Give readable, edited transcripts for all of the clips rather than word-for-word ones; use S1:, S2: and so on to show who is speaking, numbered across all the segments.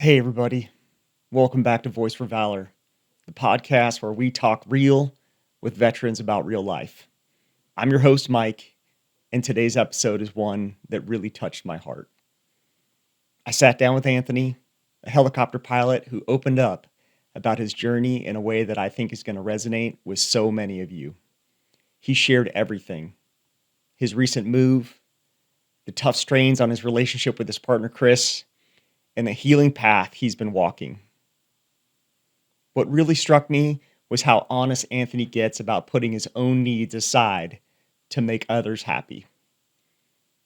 S1: Hey, everybody. Welcome back to Voice for Valor, the podcast where we talk real with veterans about real life. I'm your host, Mike, and today's episode is one that really touched my heart. I sat down with Anthony, a helicopter pilot who opened up about his journey in a way that I think is going to resonate with so many of you. He shared everything: his recent move, the tough strains on his relationship with his partner, Chris, and the healing path he's been walking. What really struck me was how honest Anthony gets about putting his own needs aside to make others happy.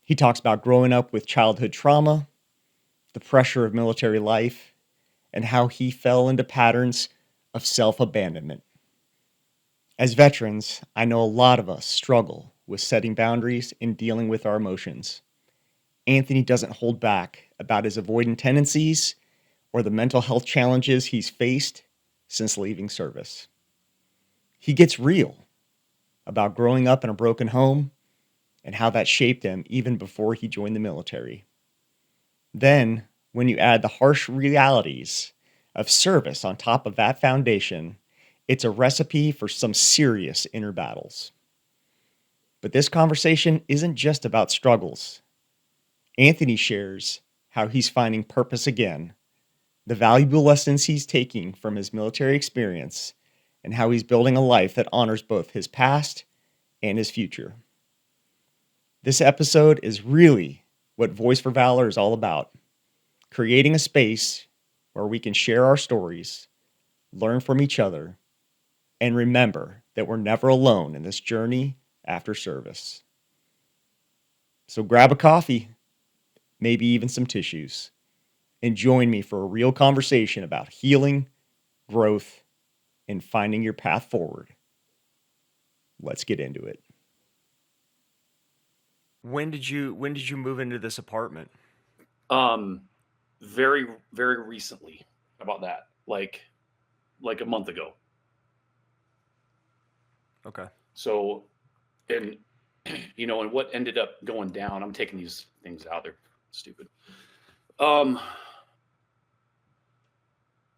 S1: He talks about growing up with childhood trauma, the pressure of military life, and how he fell into patterns of self abandonment. As veterans, I know a lot of us struggle with setting boundaries and dealing with our emotions. Anthony doesn't hold back about his avoidant tendencies or the mental health challenges he's faced since leaving service. He gets real about growing up in a broken home and how that shaped him even before he joined the military. Then, when you add the harsh realities of service on top of that foundation, it's a recipe for some serious inner battles. But this conversation isn't just about struggles. Anthony shares how he's finding purpose again, the valuable lessons he's taking from his military experience, and how he's building a life that honors both his past and his future. This episode is really what Voice for Valor is all about: creating a space where we can share our stories, learn from each other, and remember that we're never alone in this journey after service. So grab a coffee, maybe even some tissues, and join me for a real conversation about healing, growth, and finding your path forward. Let's get into it. When did you move into this apartment?
S2: Um, very, very recently about that, like a month ago.
S1: Okay.
S2: So, and and what ended up going down. I'm taking these things out. They're stupid. Um,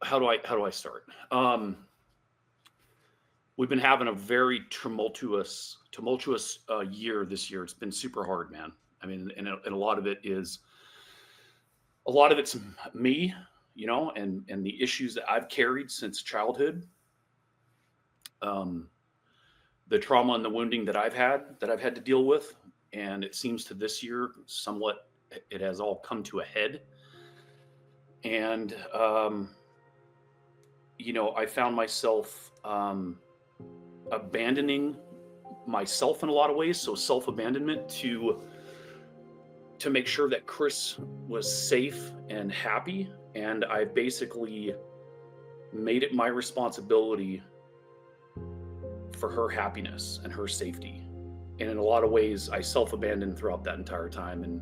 S2: how do I start? We've been having a very tumultuous year this year. It's been super hard, man. I mean, and a lot of it's me, and the issues that I've carried since childhood. Um, the trauma and the wounding that I've had to deal with, and it seems to this year somewhat it has all come to a head. And I found myself abandoning myself in a lot of ways. So self-abandonment to make sure that Chris was safe and happy, and I basically made it my responsibility for her happiness and her safety. And in a lot of ways, I self-abandoned throughout that entire time, and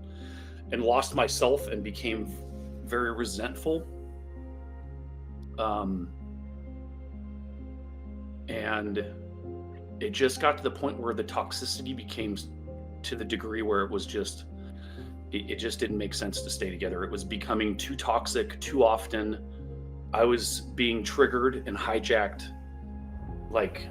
S2: lost myself and became very resentful. Um, and it just got to the point where the toxicity became to the degree where it just didn't make sense to stay together. It was becoming too toxic too often. I was being triggered and hijacked, like,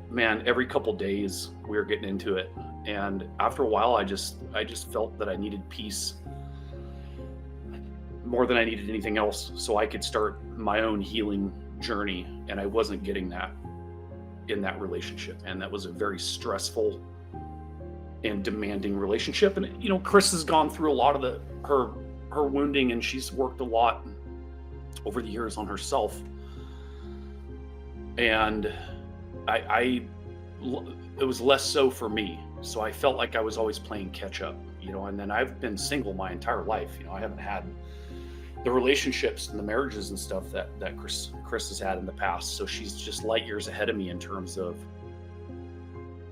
S2: man, every couple days we were getting into it. And after a while, I just felt that I needed peace more than I needed anything else, so I could start my own healing journey. And I wasn't getting that in that relationship, and that was a very stressful and demanding relationship. And Chris has gone through a lot of her wounding, and she's worked a lot over the years on herself. And I it was less so for me. So I felt like I was always playing catch up, and then I've been single my entire life. I haven't had the relationships and the marriages and stuff that Chris has had in the past. So she's just light years ahead of me in terms of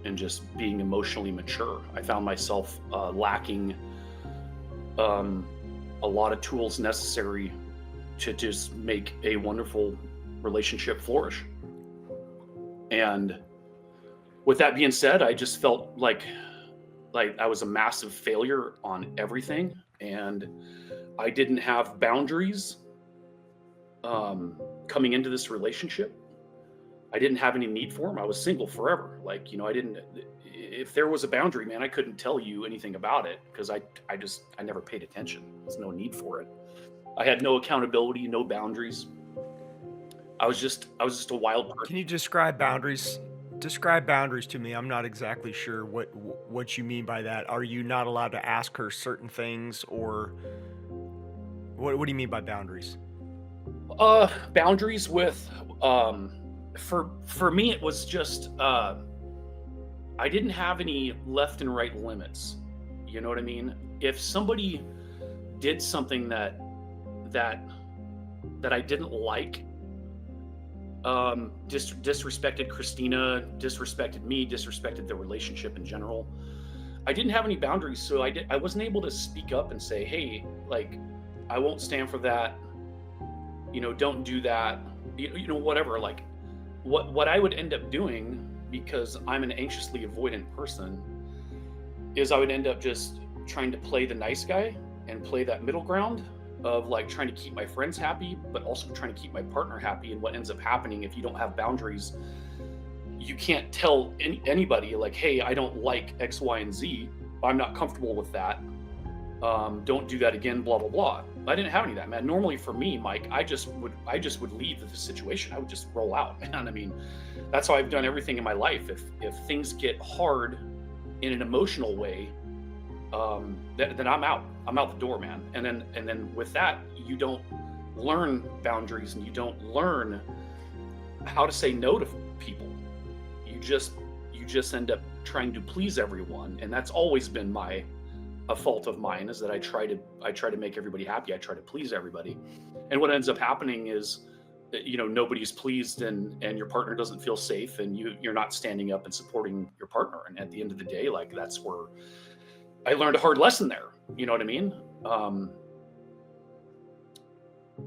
S2: and just being emotionally mature. I found myself lacking a lot of tools necessary to just make a wonderful relationship flourish. And with that being said, I just felt like I was a massive failure on everything, and I didn't have boundaries coming into this relationship. I didn't have any need for him. I was single forever. Like, I didn't, if there was a boundary, man, I couldn't tell you anything about it because I never paid attention. There's no need for it. I had no accountability, no boundaries. I was just a wild person.
S1: Can you describe boundaries? Describe boundaries to me. I'm not exactly sure what you mean by that. Are you not allowed to ask her certain things, or what do you mean by boundaries?
S2: Boundaries with, for me, it was just, I didn't have any left and right limits. You know what I mean? If somebody did something that that I didn't like, disrespected Christina, disrespected me, disrespected the relationship in general, I didn't have any boundaries, so I wasn't able to speak up and say, hey, like, I won't stand for that. Don't do that. Whatever. Like, what I would end up doing, because I'm an anxiously avoidant person, is I would end up just trying to play the nice guy and play that middle ground of like trying to keep my friends happy, but also trying to keep my partner happy. And what ends up happening, if you don't have boundaries, you can't tell anybody like, hey, I don't like X, Y, and Z. I'm not comfortable with that. Don't do that again, blah, blah, blah. I didn't have any of that, man. Normally for me, Mike, I just would leave the situation. I would just roll out, man. I mean, that's how I've done everything in my life. If things get hard in an emotional way, then I'm out. I'm out the door, man. And then with that, you don't learn boundaries, and you don't learn how to say no to people. You just end up trying to please everyone, and that's always been a fault of mine, is that I try to make everybody happy. I try to please everybody, and what ends up happening is that, nobody's pleased, and your partner doesn't feel safe, and you're not standing up and supporting your partner. And at the end of the day, like, that's where I learned a hard lesson there. You know what I mean?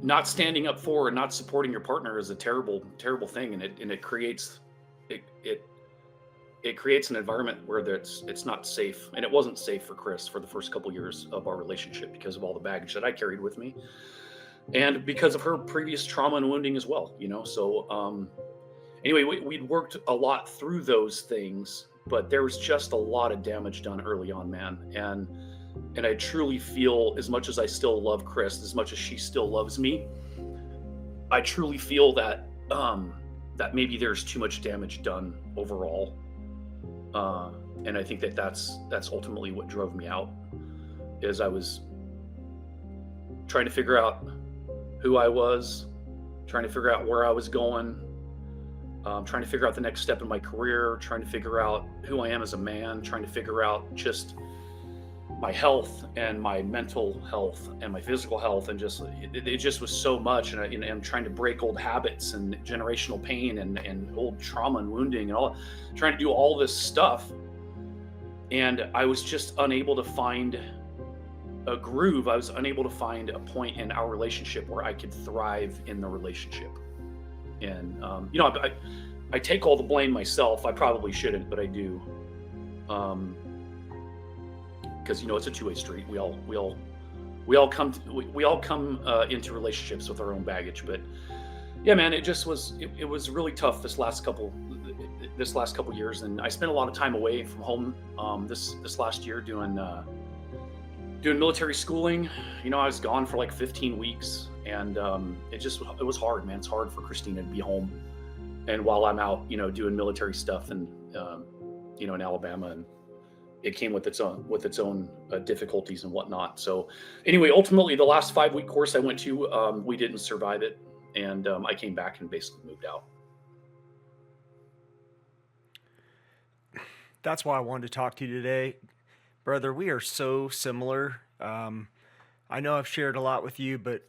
S2: Not standing up for and not supporting your partner is a terrible, terrible thing, and it creates it creates an environment where it's not safe. And it wasn't safe for Chris for the first couple years of our relationship because of all the baggage that I carried with me, and because of her previous trauma and wounding as well. So anyway, we'd worked a lot through those things, but there was just a lot of damage done early on, man. And I truly feel, as much as I still love Chris, as much as she still loves me, I truly feel that that maybe there's too much damage done overall. And I think that's ultimately what drove me out, is I was trying to figure out who I was, trying to figure out where I was going, trying to figure out the next step in my career, trying to figure out who I am as a man, trying to figure out just my health and my mental health and my physical health. And just, it just was so much. And I'm trying to break old habits and generational pain and old trauma and wounding and all, trying to do all this stuff. And I was just unable to find a groove. I was unable to find a point in our relationship where I could thrive in the relationship. And, I take all the blame myself. I probably shouldn't, but I do. Because it's a two-way street. We all come into relationships with our own baggage. But yeah, man, it was really tough this last couple years, and I spent a lot of time away from home this last year doing military schooling. I was gone for like 15 weeks, and it was hard, man. It's hard for Christina to be home, and while I'm out, doing military stuff, and in Alabama, and it came with its own difficulties and whatnot. So anyway, ultimately, the last 5-week course I went to, we didn't survive it, and I came back and basically moved out.
S1: That's why I wanted to talk to you today, brother. We are so similar. I know I've shared a lot with you, but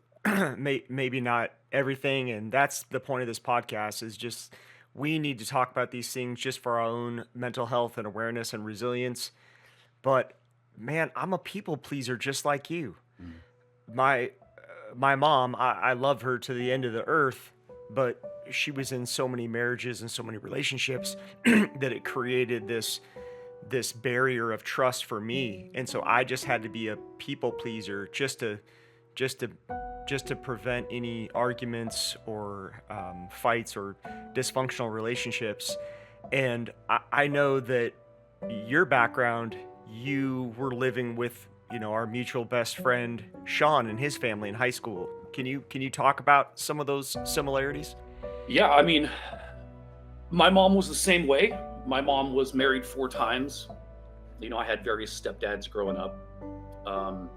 S1: maybe not everything. And that's the point of this podcast, is just, we need to talk about these things just for our own mental health and awareness and resilience. But man, I'm a people pleaser just like you. My mom, I love her to the end of the earth, but she was in so many marriages and so many relationships that it created this barrier of trust for me. And so I just had to be a people pleaser just to just to prevent any arguments or fights or dysfunctional relationships. And I know that your background, you were living with, our mutual best friend Sean and his family in high school. Can you talk about some of those similarities?
S2: Yeah, I mean, my mom was the same way. My mom was married 4 times. I had various stepdads growing up. Um,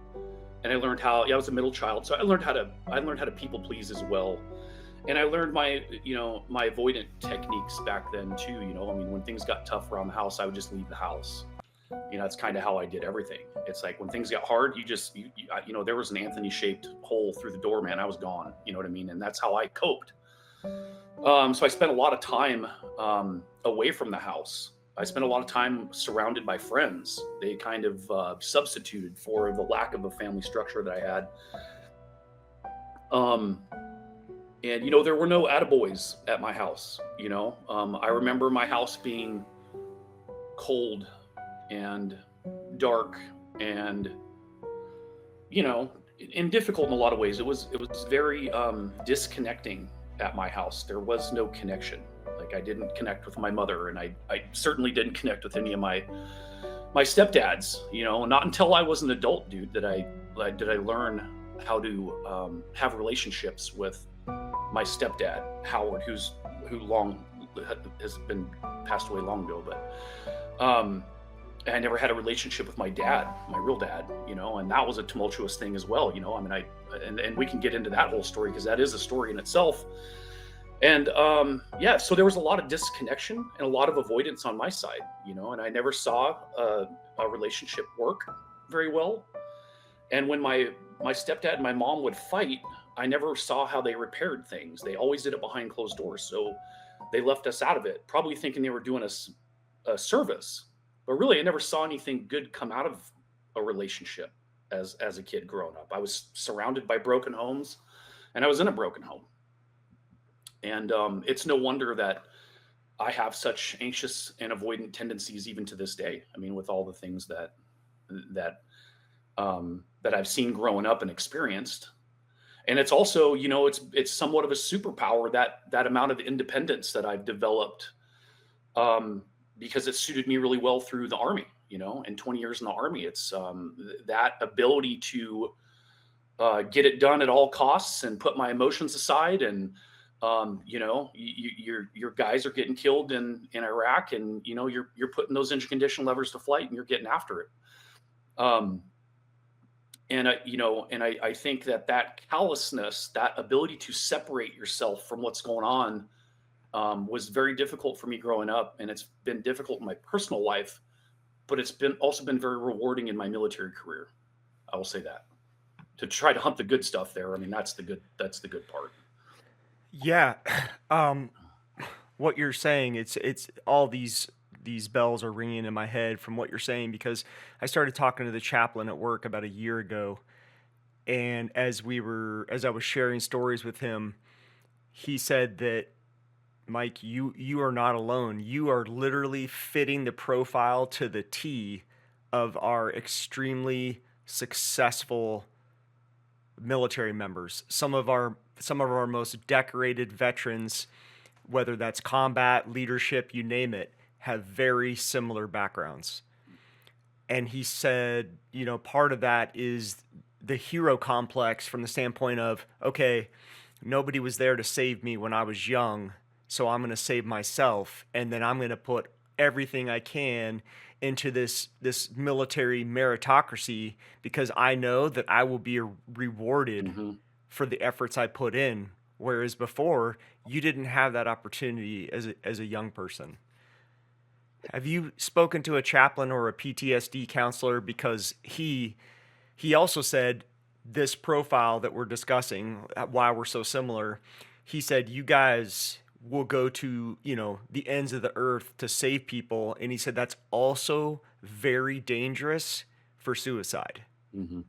S2: and I learned how, yeah, I was a middle child, so I learned how to people please as well. And I learned my avoidant techniques back then too. I mean, when things got tough around the house, I would just leave the house. That's kind of how I did everything. It's like when things got hard, there was an Anthony shaped hole through the door, man. I was gone. You know what I mean? And that's how I coped. So I spent a lot of time away from the house. I spent a lot of time surrounded by friends. They kind of substituted for the lack of a family structure that I had. Um, and there were no attaboys at my house. I remember my house being cold and dark and you know and difficult in a lot of ways. It was very disconnecting at my house. There was no connection. Like, I didn't connect with my mother, and I certainly didn't connect with any of my stepdads. Not until I was an adult, dude, did I learn how to have relationships with my stepdad Howard, who long has been passed away long ago. But I never had a relationship with my dad, my real dad, and that was a tumultuous thing as well. I mean, and we can get into that whole story because that is a story in itself. And yeah, so there was a lot of disconnection and a lot of avoidance on my side, and I never saw a relationship work very well. And when my stepdad and my mom would fight, I never saw how they repaired things. They always did it behind closed doors. So they left us out of it, probably thinking they were doing us a service. But really, I never saw anything good come out of a relationship as a kid growing up. I was surrounded by broken homes, and I was in a broken home. And it's no wonder that I have such anxious and avoidant tendencies even to this day. I mean, with all the things that that I've seen growing up and experienced. And it's also, it's somewhat of a superpower, that amount of independence that I've developed, because it suited me really well through the army. And 20 years in the army, it's that ability to get it done at all costs and put my emotions aside. And your guys are getting killed in Iraq, and you're putting those engine condition levers to flight, and you're getting after it. And I think that callousness, that ability to separate yourself from what's going on, was very difficult for me growing up, and it's been difficult in my personal life, but it's also been very rewarding in my military career. I will say that, to try to hunt the good stuff there. I mean, that's the good part.
S1: Yeah. Um, what you're saying, it's all these bells are ringing in my head from what you're saying, because I started talking to the chaplain at work about a year ago, and as I was sharing stories with him, he said that, Mike, you are not alone. You are literally fitting the profile to the T of our extremely successful military members. Some of our most decorated veterans, whether that's combat, leadership, you name it, have very similar backgrounds. And he said, part of that is the hero complex, from the standpoint of, okay, nobody was there to save me when I was young, so I'm going to save myself, and then I'm going to put everything I can into this military meritocracy, because I know that I will be rewarded
S2: Hmm.
S1: for the efforts I put in. Whereas before, you didn't have that opportunity as a young person. Have you spoken to a chaplain or a PTSD counselor? Because he also said this profile that we're discussing, why we're so similar. He said you guys will go to, the ends of the earth to save people, and he said that's also very dangerous for suicide.
S2: Hmm.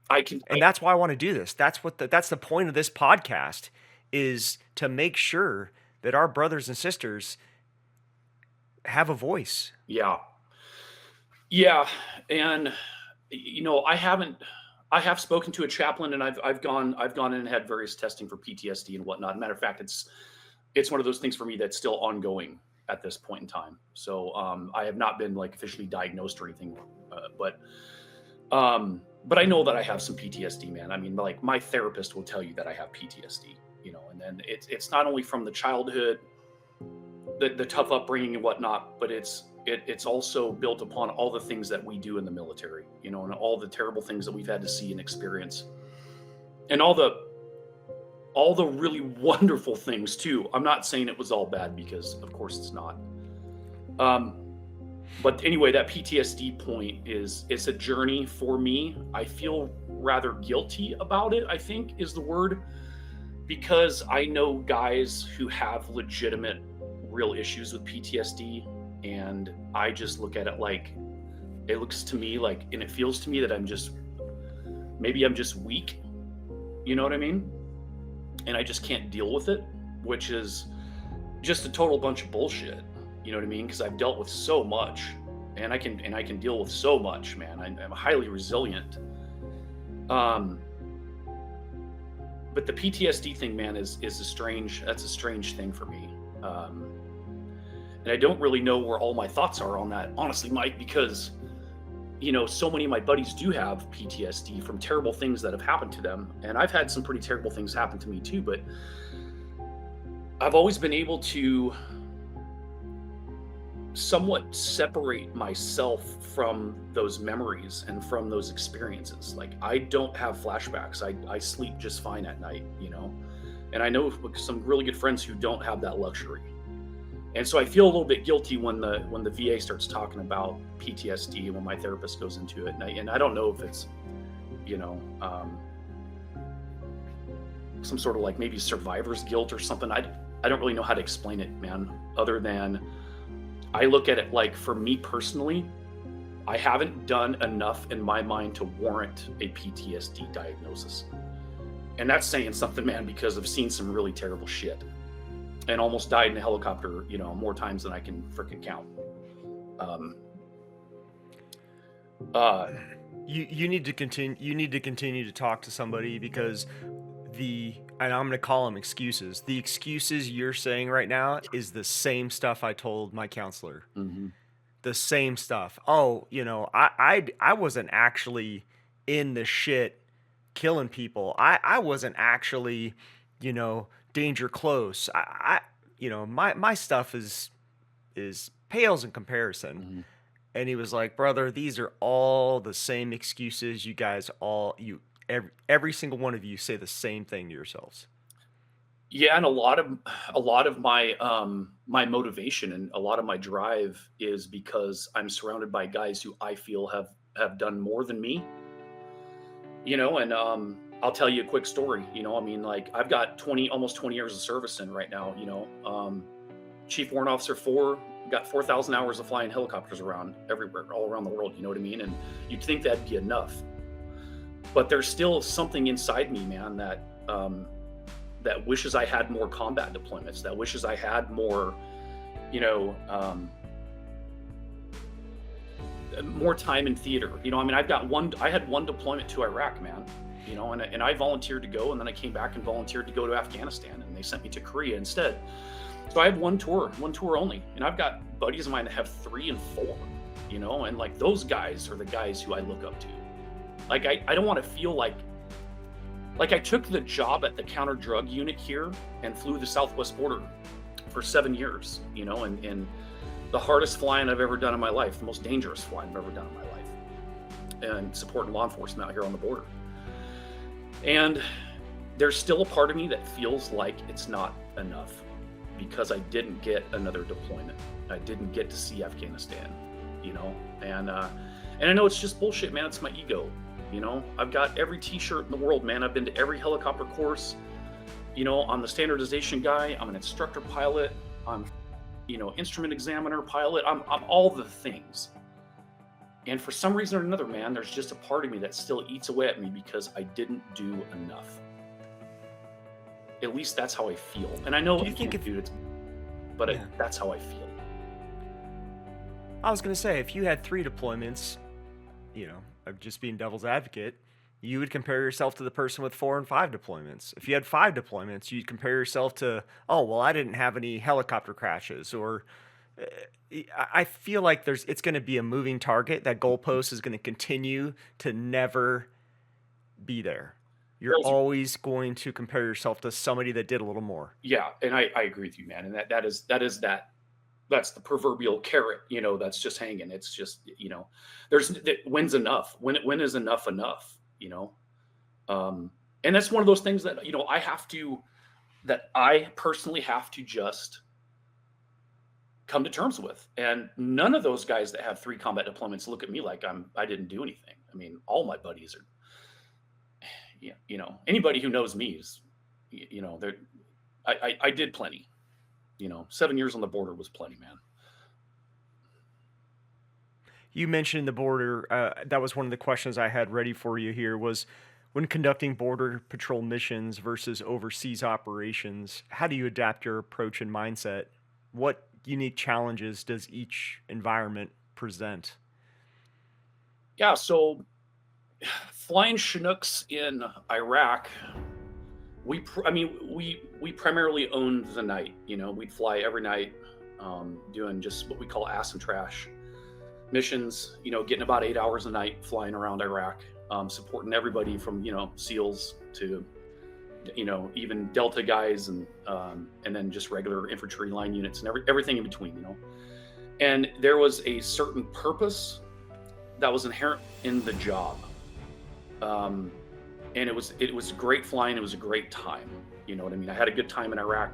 S2: I can.
S1: And that's why I want to do this. That's the point of this podcast, is to make sure that our brothers and sisters have a voice.
S2: Yeah. Yeah. And I have spoken to a chaplain, and I've gone in and had various testing for PTSD and whatnot. Matter of fact, it's one of those things for me that's still ongoing at this point in time. So I have not been like officially diagnosed or anything, but I know that I have some PTSD, man. I mean, like my therapist will tell you that I have PTSD, and then it's not only from the childhood, the tough upbringing and whatnot, but it's also built upon all the things that we do in the military, and all the terrible things that we've had to see and experience, and all the really wonderful things too. I'm not saying it was all bad, because of course it's not. But anyway, that PTSD point it's a journey for me. I feel rather guilty about it, I think is the word, because I know guys who have legitimate real issues with PTSD, and I just look at it like, it looks to me like, and it feels to me that maybe I'm just weak, you know what I mean? And I just can't deal with it, which is just a total bunch of bullshit. You know what I mean? Because I've dealt with so much, and I can deal with so much, man. I'm highly resilient. But the PTSD thing, man, that's a strange thing for me. And I don't really know where all my thoughts are on that, honestly, Mike, because so many of my buddies do have PTSD from terrible things that have happened to them, and I've had some pretty terrible things happen to me too. But I've always been able to somewhat separate myself from those memories and from those experiences. Like, I don't have flashbacks. I sleep just fine at night, and I know some really good friends who don't have that luxury. And so I feel a little bit guilty when the VA starts talking about PTSD, and when my therapist goes into it, and I don't know if it's some sort of like maybe survivor's guilt or something. I don't really know how to explain it, man, other than I look at it like, for me personally, I haven't done enough in my mind to warrant a PTSD diagnosis. And that's saying something, man, because I've seen some really terrible shit and almost died in a helicopter, more times than I can freaking count.
S1: You need to continue to talk to somebody, because and I'm going to call them excuses. The excuses you're saying right now is the same stuff I told my counselor.
S2: Mm-hmm.
S1: The same stuff. Oh, I wasn't actually in the shit killing people. I wasn't actually, danger close. My stuff is pales in comparison.
S2: Mm-hmm.
S1: And he was like, brother, these are all the same excuses. You guys every single one of you say the same thing to yourselves.
S2: Yeah, and a lot of my my motivation and a lot of my drive is because I'm surrounded by guys who I feel have done more than me. And I'll tell you a quick story. I mean, like, I've got almost 20 years of service in right now. Chief Warrant Officer 4, got 4,000 hours of flying helicopters around everywhere, all around the world. You know what I mean? And you'd think that'd be enough. But there's still something inside me, man, that wishes I had more combat deployments, that wishes I had more, more time in theater. I mean, I had one deployment to Iraq, man, and I volunteered to go, and then I came back and volunteered to go to Afghanistan, and they sent me to Korea instead. So I have one tour only, and I've got buddies of mine that have 3 and 4, and like, those guys are the guys who I look up to. Like, I don't want to feel like I took the job at the counter drug unit here and flew the Southwest border for 7 years, and the hardest flying I've ever done in my life, the most dangerous flying I've ever done in my life, and supporting law enforcement out here on the border. And there's still a part of me that feels like it's not enough, because I didn't get another deployment. I didn't get to see Afghanistan, and I know it's just bullshit, man. It's my ego. I've got every t-shirt in the world, man. I've been to every helicopter course. I'm the standardization guy. I'm an instructor pilot. I'm, instrument examiner pilot. I'm all the things. And for some reason or another, man, there's just a part of me that still eats away at me because I didn't do enough. At least that's how I feel. And I know I can't do it, but that's how I feel.
S1: I was going to say, if you had 3 deployments, just being devil's advocate, you would compare yourself to the person with 4 and 5 deployments. If you had 5 deployments, you'd compare yourself to, oh, well, I didn't have any helicopter crashes. Or I feel like it's going to be a moving target. That goalpost is going to continue to never be there. You're always going to compare yourself to somebody that did a little more.
S2: Yeah, and I agree with you, man. And that's the proverbial carrot, that's just hanging. It's just, when's enough? When is enough enough? And that's one of those things that I personally have to just come to terms with. And none of those guys that have 3 combat deployments look at me like I didn't do anything. I mean, all my buddies are, anybody who knows me is, I did plenty. 7 years on the border was plenty, man.
S1: You mentioned the border. That was one of the questions I had ready for you here was, when conducting border patrol missions versus overseas operations, how do you adapt your approach and mindset? What unique challenges does each environment present?
S2: Yeah, so flying Chinooks in Iraq, we primarily owned the night. We'd fly every night, doing just what we call ass and trash missions. Getting about 8 hours a night flying around Iraq, supporting everybody from SEALs to even Delta guys, and then just regular infantry line units and everything in between. And there was a certain purpose that was inherent in the job. And it was great flying. It was a great time. You know what I mean? I had a good time in Iraq.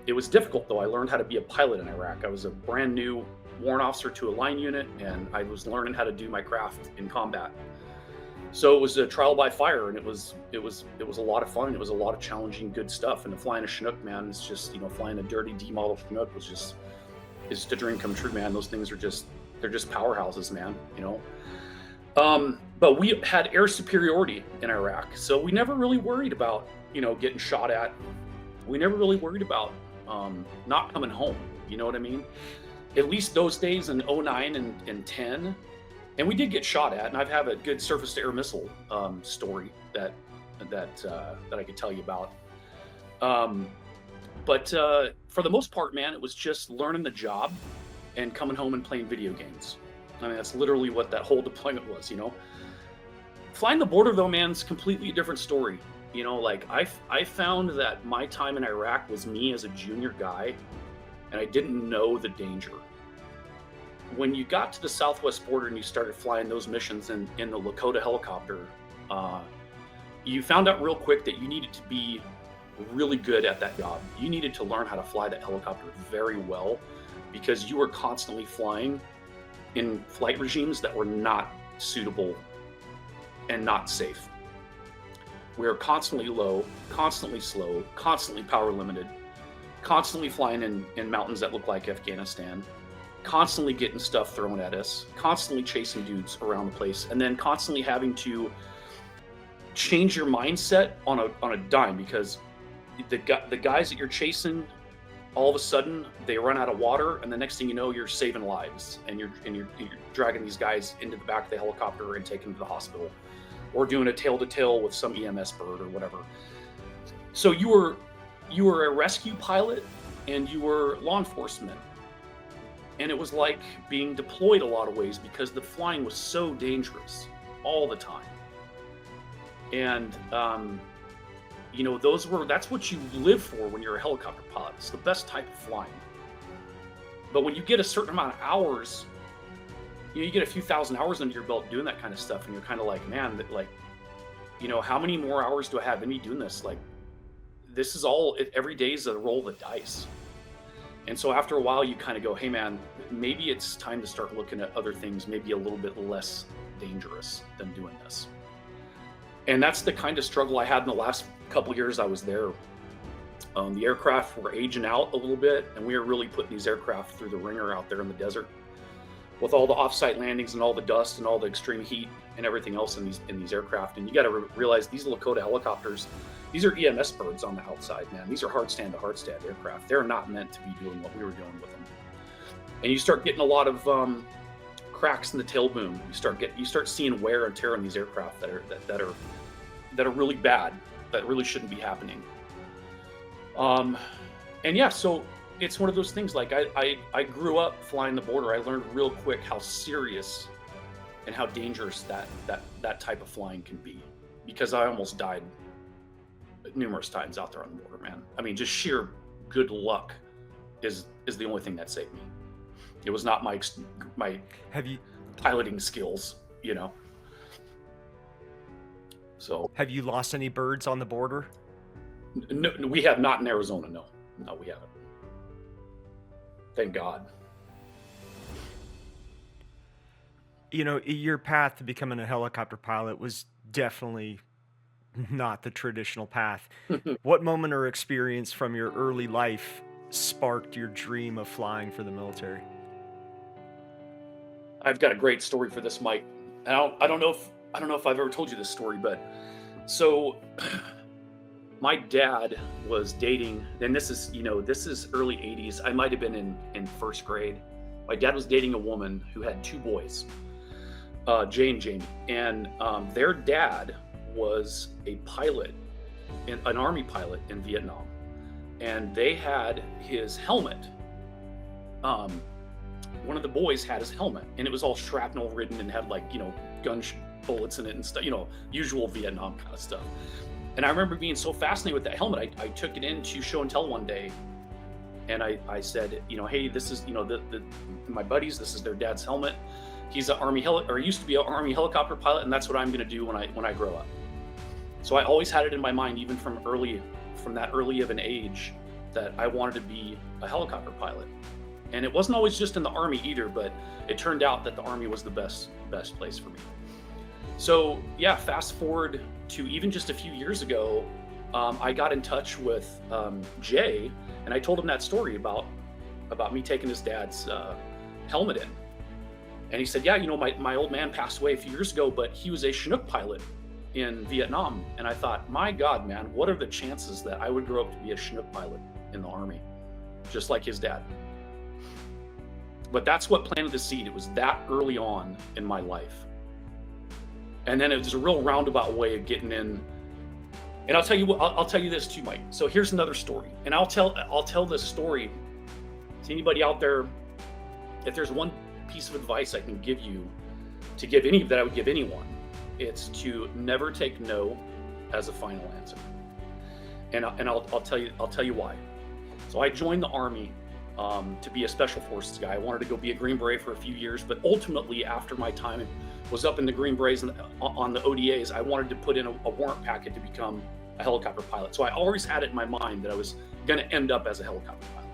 S2: It was difficult though. I learned how to be a pilot in Iraq. I was a brand new warrant officer to a line unit, and I was learning how to do my craft in combat. So it was a trial by fire, and it was a lot of fun. It was a lot of challenging, good stuff. And flying a Chinook, man, it's just, flying a dirty D model Chinook it's just a dream come true, man. Those things they're just powerhouses, man. But we had air superiority in Iraq, so we never really worried about getting shot at. We never really worried about not coming home. You know what I mean? At least those days in 09 and 10. And we did get shot at, and I have a good surface-to-air missile story that I could tell you about. But for the most part, man, it was just learning the job and coming home and playing video games. I mean, that's literally what that whole deployment was. Flying the border, though, man, is completely a different story. I found that my time in Iraq was me as a junior guy, and I didn't know the danger. When you got to the southwest border and you started flying those missions in the Lakota helicopter, you found out real quick that you needed to be really good at that job. You needed to learn how to fly that helicopter very well, because you were constantly flying in flight regimes that were not suitable and not safe. We were constantly low, constantly slow, constantly power limited, constantly flying in mountains that look like Afghanistan, constantly getting stuff thrown at us, constantly chasing dudes around the place, and then constantly having to change your mindset on a dime, because the guys that you're chasing, all of a sudden they run out of water, and the next thing you know, you're saving lives, and you're dragging these guys into the back of the helicopter and taking them to the hospital, or doing a tail-to-tail with some EMS bird or whatever. So you were a rescue pilot, and you were law enforcement. And it was like being deployed a lot of ways, because the flying was so dangerous all the time. And, that's what you live for when you're a helicopter pilot. It's the best type of flying. But when you get a certain amount of hours, you get a few thousand hours under your belt doing that kind of stuff, and you're kind of like, man, how many more hours do I have in me doing this? Like, this is all, every day is a roll of the dice. And so after a while, you kind of go, hey, man, maybe it's time to start looking at other things, maybe a little bit less dangerous than doing this. And that's the kind of struggle I had in the last couple of years I was there. The aircraft were aging out a little bit, and we were really putting these aircraft through the ringer out there in the desert, with all the offsite landings and all the dust and all the extreme heat and everything else in these aircraft. And you got to realize these Lakota helicopters, these are EMS birds on the outside, man. These are hard stand to hard stand aircraft. They're not meant to be doing what we were doing with them. And you start getting a lot of cracks in the tail boom. You start seeing wear and tear on these aircraft that are really bad, that really shouldn't be happening. And yeah, so it's one of those things. Like I grew up flying the border. I learned real quick how serious and how dangerous that type of flying can be, because I almost died numerous times out there on the border, man. I mean, just sheer good luck is the only thing that saved me. It was not my
S1: Have you
S2: piloting skills, you know. So
S1: have you lost any birds on the border?
S2: no, we have not in Arizona. No, we haven't. Thank God.
S1: You know, your path to becoming a helicopter pilot was definitely not the traditional path. What moment or experience from your early life sparked your dream of flying for the military?
S2: I've got a great story for this, Mike. And I don't know if I've ever told you this story, but so my dad was dating, and this is early 80s. I might have been in first grade. My dad was dating a woman who had two boys, Jay and Jamie, and their dad was a pilot, an Army pilot in Vietnam, and they had his helmet. One of the boys had his helmet, and it was all shrapnel ridden and had gun bullets in it and stuff, usual Vietnam kind of stuff. And I remember being so fascinated with that helmet. I took it into show and tell one day, and I said, hey, this is my buddies. This is their dad's helmet. He's used to be an Army helicopter pilot, and that's what I'm going to do when I grow up. So I always had it in my mind, even from that early of an age, that I wanted to be a helicopter pilot. And it wasn't always just in the Army either, but it turned out that the Army was the best place for me. So yeah, fast forward to even just a few years ago, I got in touch with Jay, and I told him that story about me taking his dad's helmet in. And he said, yeah, my old man passed away a few years ago, but he was a Chinook pilot in Vietnam. And I thought, my God, man, what are the chances that I would grow up to be a Chinook pilot in the Army, just like his dad? But that's what planted the seed. It was that early on in my life. And then it was a real roundabout way of getting in. And I'll tell you what, I'll tell you this too, Mike. So here's another story. And I'll tell this story to anybody out there. If there's one piece of advice I can give you, that I would give anyone, it's to never take no as a final answer. And I'll tell you why. So I joined the Army to be a special forces guy. I wanted to go be a Green Beret for a few years, but ultimately, after my time was up in the Green Berets and on the ODAs, I wanted to put in a warrant packet to become a helicopter pilot. So I always had it in my mind that I was going to end up as a helicopter pilot.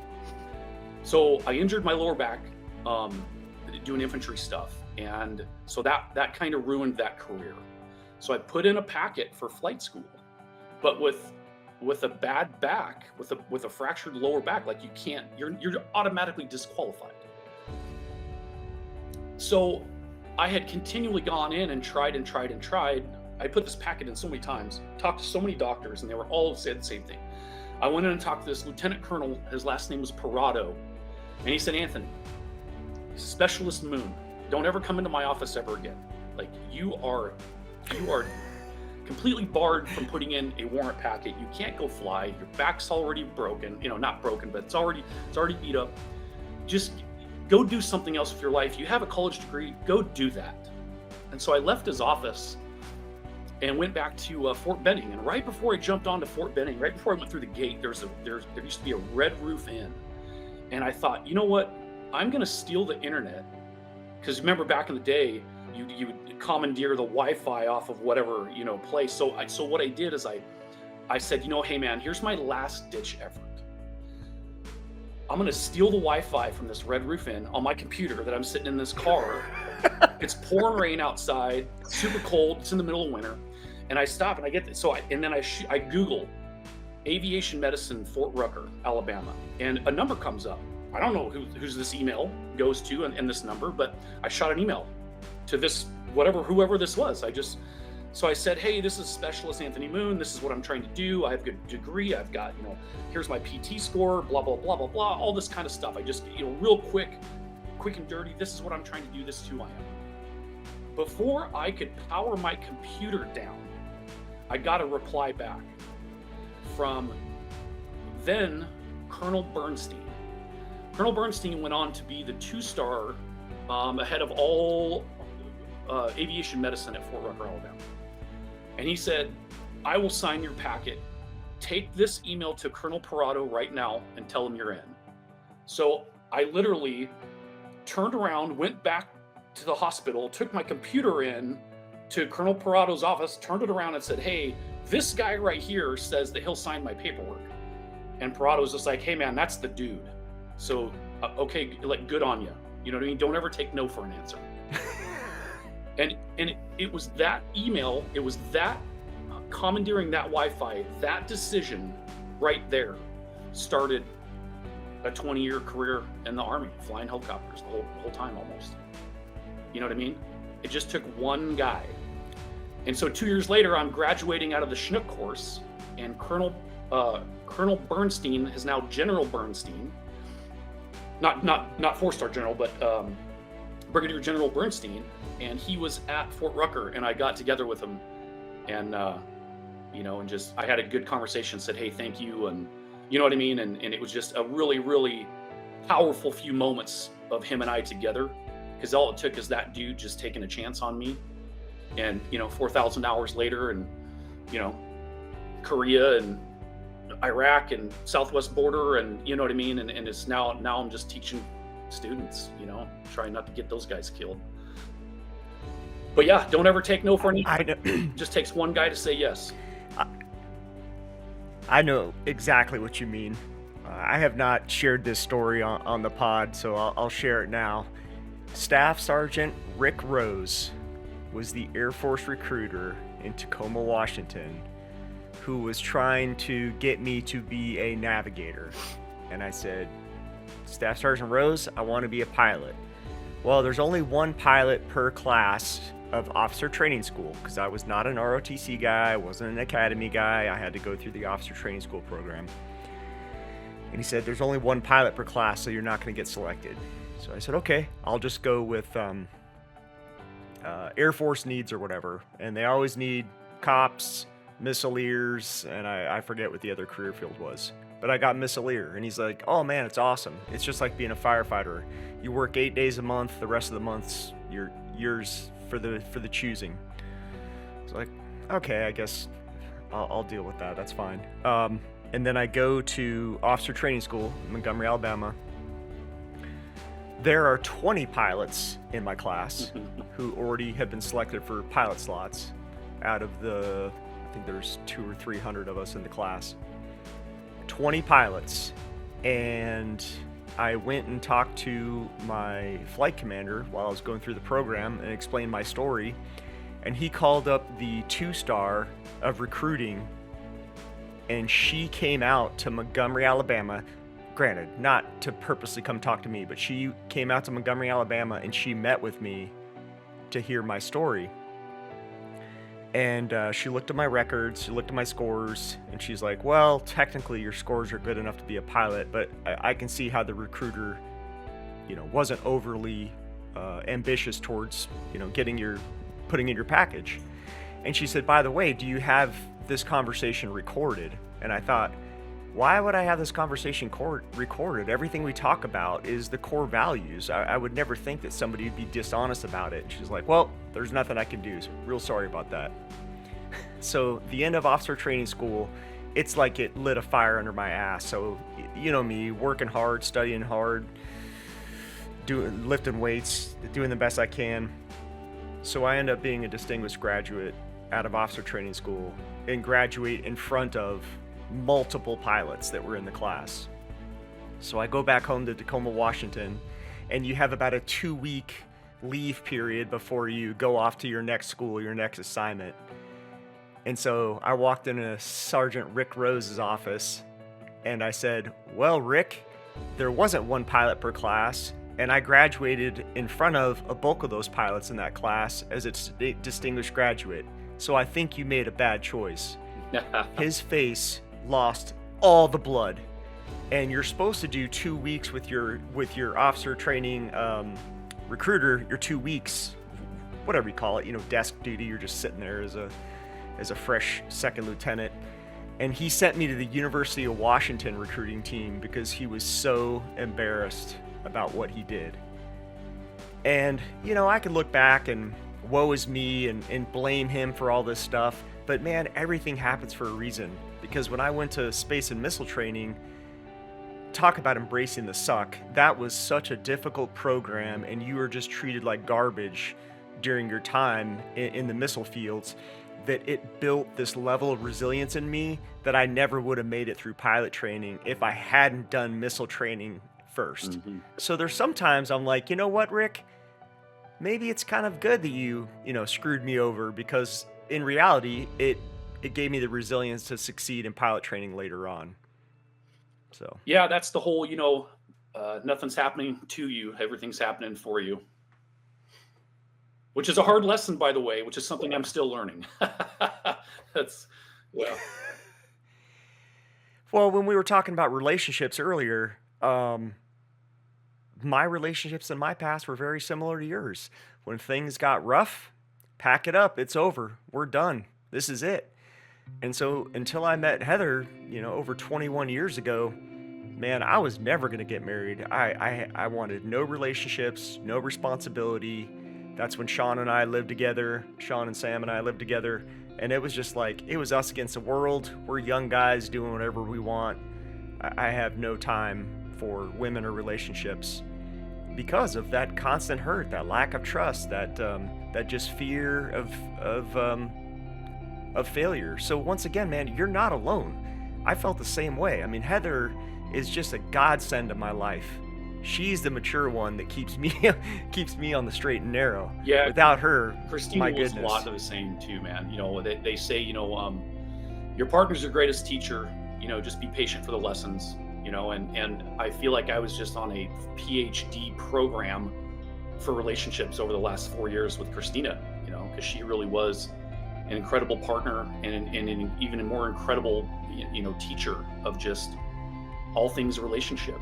S2: So I injured my lower back doing infantry stuff, and so that kind of ruined that career. So I put in a packet for flight school, but with a bad back, with a fractured lower back, like you're automatically disqualified. So I had continually gone in and tried. I put this packet in so many times, talked to so many doctors, and they were all said the same thing. I went in and talked to this lieutenant colonel. His last name was Parado, and he said, Anthony, Specialist Moon, don't ever come into my office ever again. Like you are completely barred from putting in a warrant packet. You can't go fly. Your back's already broken. Not broken, but it's already beat up. Just go do something else with your life. You have a college degree. Go do that. And so I left his office and went back to Fort Benning. And right before I jumped onto Fort Benning, right before I went through the gate, there used to be a Red Roof Inn. And I thought, you know what? I'm going to steal the internet. Because remember back in the day, you would commandeer the Wi-Fi off of whatever, place. So what I did is I said, hey man, here's my last ditch effort. I'm going to steal the Wi-Fi from this Red Roof Inn on my computer that I'm sitting in this car. It's pouring rain outside, super cold. It's in the middle of winter. And I stop and I get this. I Google aviation medicine, Fort Rucker, Alabama. And a number comes up. I don't know who's this email goes to and this number, but I shot an email to this, whoever this was. So I said, hey, this is Specialist Anthony Moon. This is what I'm trying to do. I have a good degree. I've got, here's my PT score, blah, blah, blah, blah, blah, all this kind of stuff. I just, real quick quick and dirty. This is what I'm trying to do. This is who I am. Before I could power my computer down, I got a reply back from then Colonel Bernstein. Colonel Bernstein went on to be the 2-star ahead of all aviation medicine at Fort Rucker, Alabama. And he said, I will sign your packet. Take this email to Colonel Parado right now and tell him you're in. So I literally turned around, went back to the hospital, took my computer in to Colonel Parado's office, turned it around and said, hey, this guy right here says that he'll sign my paperwork. And Parado's just like, hey man, that's the dude. So, okay, like, good on you. You know what I mean? Don't ever take no for an answer. and it was that email, it was that commandeering that Wi-Fi, that decision right there started a 20-year career in the Army, flying helicopters the whole time almost. You know what I mean? It just took one guy. And so 2 years later, I'm graduating out of the Chinook course, and Colonel Bernstein is now General Bernstein. Not 4-star general, but Brigadier General Bernstein. And he was at Fort Rucker, and I got together with him, and and just I had a good conversation. Said, hey, thank you, and you know what I mean. And it was just a really, really powerful few moments of him and I together, because all it took is that dude just taking a chance on me. And 4,000 hours later, and Korea and Iraq and Southwest border, and you know what I mean. And it's now I'm just teaching students, trying not to get those guys killed. But yeah, don't ever take no for an answer. Just takes one guy to say yes.
S1: I know exactly what you mean. I have not shared this story on the pod, so I'll share it now. Staff Sergeant Rick Rose was the Air Force recruiter in Tacoma, Washington, who was trying to get me to be a navigator. And I said, Staff Sergeant Rose, I want to be a pilot. Well, there's only one pilot per class of officer training school, because I was not an ROTC guy, I wasn't an academy guy, I had to go through the officer training school program. And he said, there's only one pilot per class, so you're not going to get selected. So I said, okay, I'll just go with Air Force needs or whatever. And they always need cops, missileers, and I forget what the other career field was. But I got missileer, and he's like, oh man, it's awesome. It's just like being a firefighter. You work 8 days a month, the rest of the month's yours for the choosing. It's like, okay, I guess I'll deal with that. That's fine. And then I go to officer training school in Montgomery, Alabama. There are 20 pilots in my class who already have been selected for pilot slots out of I think there's 200 or 300 of us in the class. 20 pilots. And I went and talked to my flight commander while I was going through the program and explained my story. And he called up the 2-star of recruiting, and she came out to Montgomery, Alabama. Granted, not to purposely come talk to me, but she came out to Montgomery, Alabama, and she met with me to hear my story. And she looked at my records, she looked at my scores, and she's like, well, technically your scores are good enough to be a pilot, but I can see how the recruiter, wasn't overly ambitious towards, putting in your package. And she said, by the way, do you have this conversation recorded? And I thought, why would I have this conversation recorded? Everything we talk about is the core values. I would never think that somebody would be dishonest about it. And she's like, well, there's nothing I can do. So real sorry about that. So the end of officer training school, it's like it lit a fire under my ass. So, you know me, working hard, studying hard, lifting weights, doing the best I can. So I end up being a distinguished graduate out of officer training school and graduate in front of multiple pilots that were in the class. So I go back home to Tacoma, Washington, and you have about a 2-week leave period before you go off to your next school, your next assignment. And so I walked into Sergeant Rick Rose's office and I said, well, Rick, there wasn't one pilot per class, and I graduated in front of a bulk of those pilots in that class as a distinguished graduate. So I think you made a bad choice. His face lost all the blood. and you're supposed to do 2 weeks with your officer training recruiter, your 2 weeks, whatever you call it, desk duty. You're just sitting there as a fresh second lieutenant. And he sent me to the University of Washington recruiting team because he was so embarrassed about what he did. And, I could look back and woe is me and blame him for all this stuff. But man, everything happens for a reason. Because when I went to space and missile training, talk about embracing the suck. That was such a difficult program, and you were just treated like garbage during your time in the missile fields, that it built this level of resilience in me that I never would have made it through pilot training if I hadn't done missile training first.
S2: Mm-hmm.
S1: So there's sometimes I'm like, you know what, Rick? Maybe it's kind of good that you screwed me over, because in reality, it gave me the resilience to succeed in pilot training later on. So
S2: yeah, that's the whole, nothing's happening to you, everything's happening for you. Which is a hard lesson, by the way, which is something I'm still learning. That's, yeah.
S1: Well, when we were talking about relationships earlier, my relationships in my past were very similar to yours. When things got rough, pack it up. It's over. We're done. This is it. And so until I met Heather, over 21 years ago, man, I was never going to get married. I wanted no relationships, no responsibility. That's when Sean and Sam and I lived together. And it was just like, it was us against the world. We're young guys doing whatever we want. I have no time for women or relationships because of that constant hurt, that lack of trust, that just fear of failure. So once again, man, you're not alone. I felt the same way. I mean, Heather is just a godsend to my life. She's the mature one that keeps me on the straight and narrow.
S2: Yeah.
S1: Without her,
S2: Christina
S1: my
S2: was
S1: goodness.
S2: a lot of the same too, man. They say, your partner's your greatest teacher. Just be patient for the lessons. And I feel like I was just on a PhD program for relationships over the last 4 years with Christina. Because she really was an incredible partner and an even a more incredible, teacher of just all things relationship.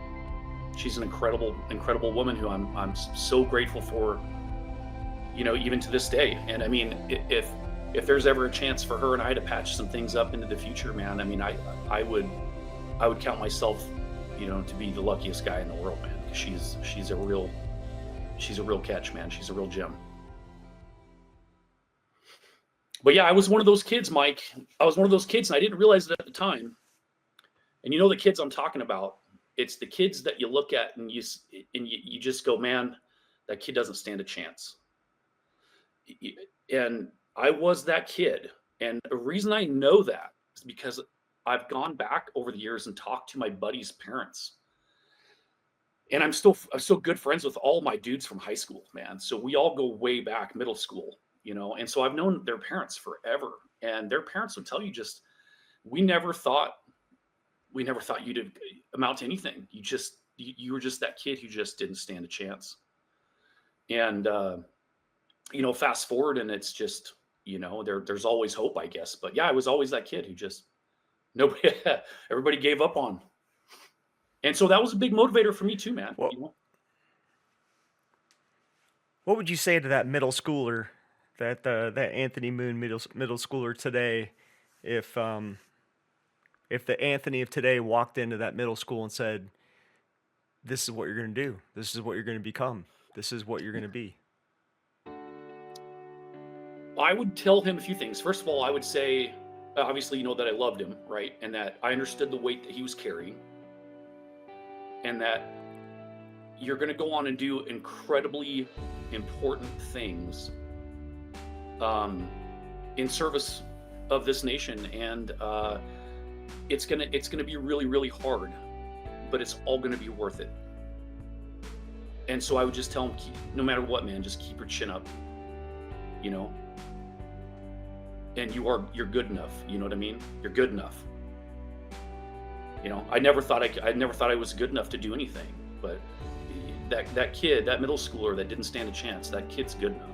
S2: She's an incredible woman who I'm so grateful for, even to this day. And I mean, if there's ever a chance for her and I to patch some things up into the future, man, I mean, I would count myself, to be the luckiest guy in the world, man. She's a real catch, man. She's a real gem. But yeah, I was one of those kids, Mike. I was one of those kids, and I didn't realize it at the time. And the kids I'm talking about. It's the kids that you look at and you just go, man, that kid doesn't stand a chance. And I was that kid. And the reason I know that is because I've gone back over the years and talked to my buddies' parents. And I'm still good friends with all my dudes from high school, man. So we all go way back, middle school, and so I've known their parents forever. And their parents would tell you we never thought you'd amount to anything. You were just that kid who just didn't stand a chance. And, fast forward and it's just, there's always hope, I guess. But yeah, I was always that kid who just everybody gave up on. And so that was a big motivator for me too, man.
S1: Well, what would you say to that middle schooler, that Anthony Moon middle schooler today, if the Anthony of today walked into that middle school and said, this is what you're going to do. This is what you're going to become. This is what you're going to be.
S2: I would tell him a few things. First of all, I would say, obviously, that I loved him, right? And that I understood the weight that he was carrying. And that you're going to go on and do incredibly important things in service of this nation. And it's gonna be really, really hard, but it's all gonna be worth it. And so I would just tell him, no matter what, man, just keep your chin up, and you're good enough. You know what I mean? You're good enough. I never thought I was good enough to do anything, but that kid, that middle schooler that didn't stand a chance, that kid's good enough.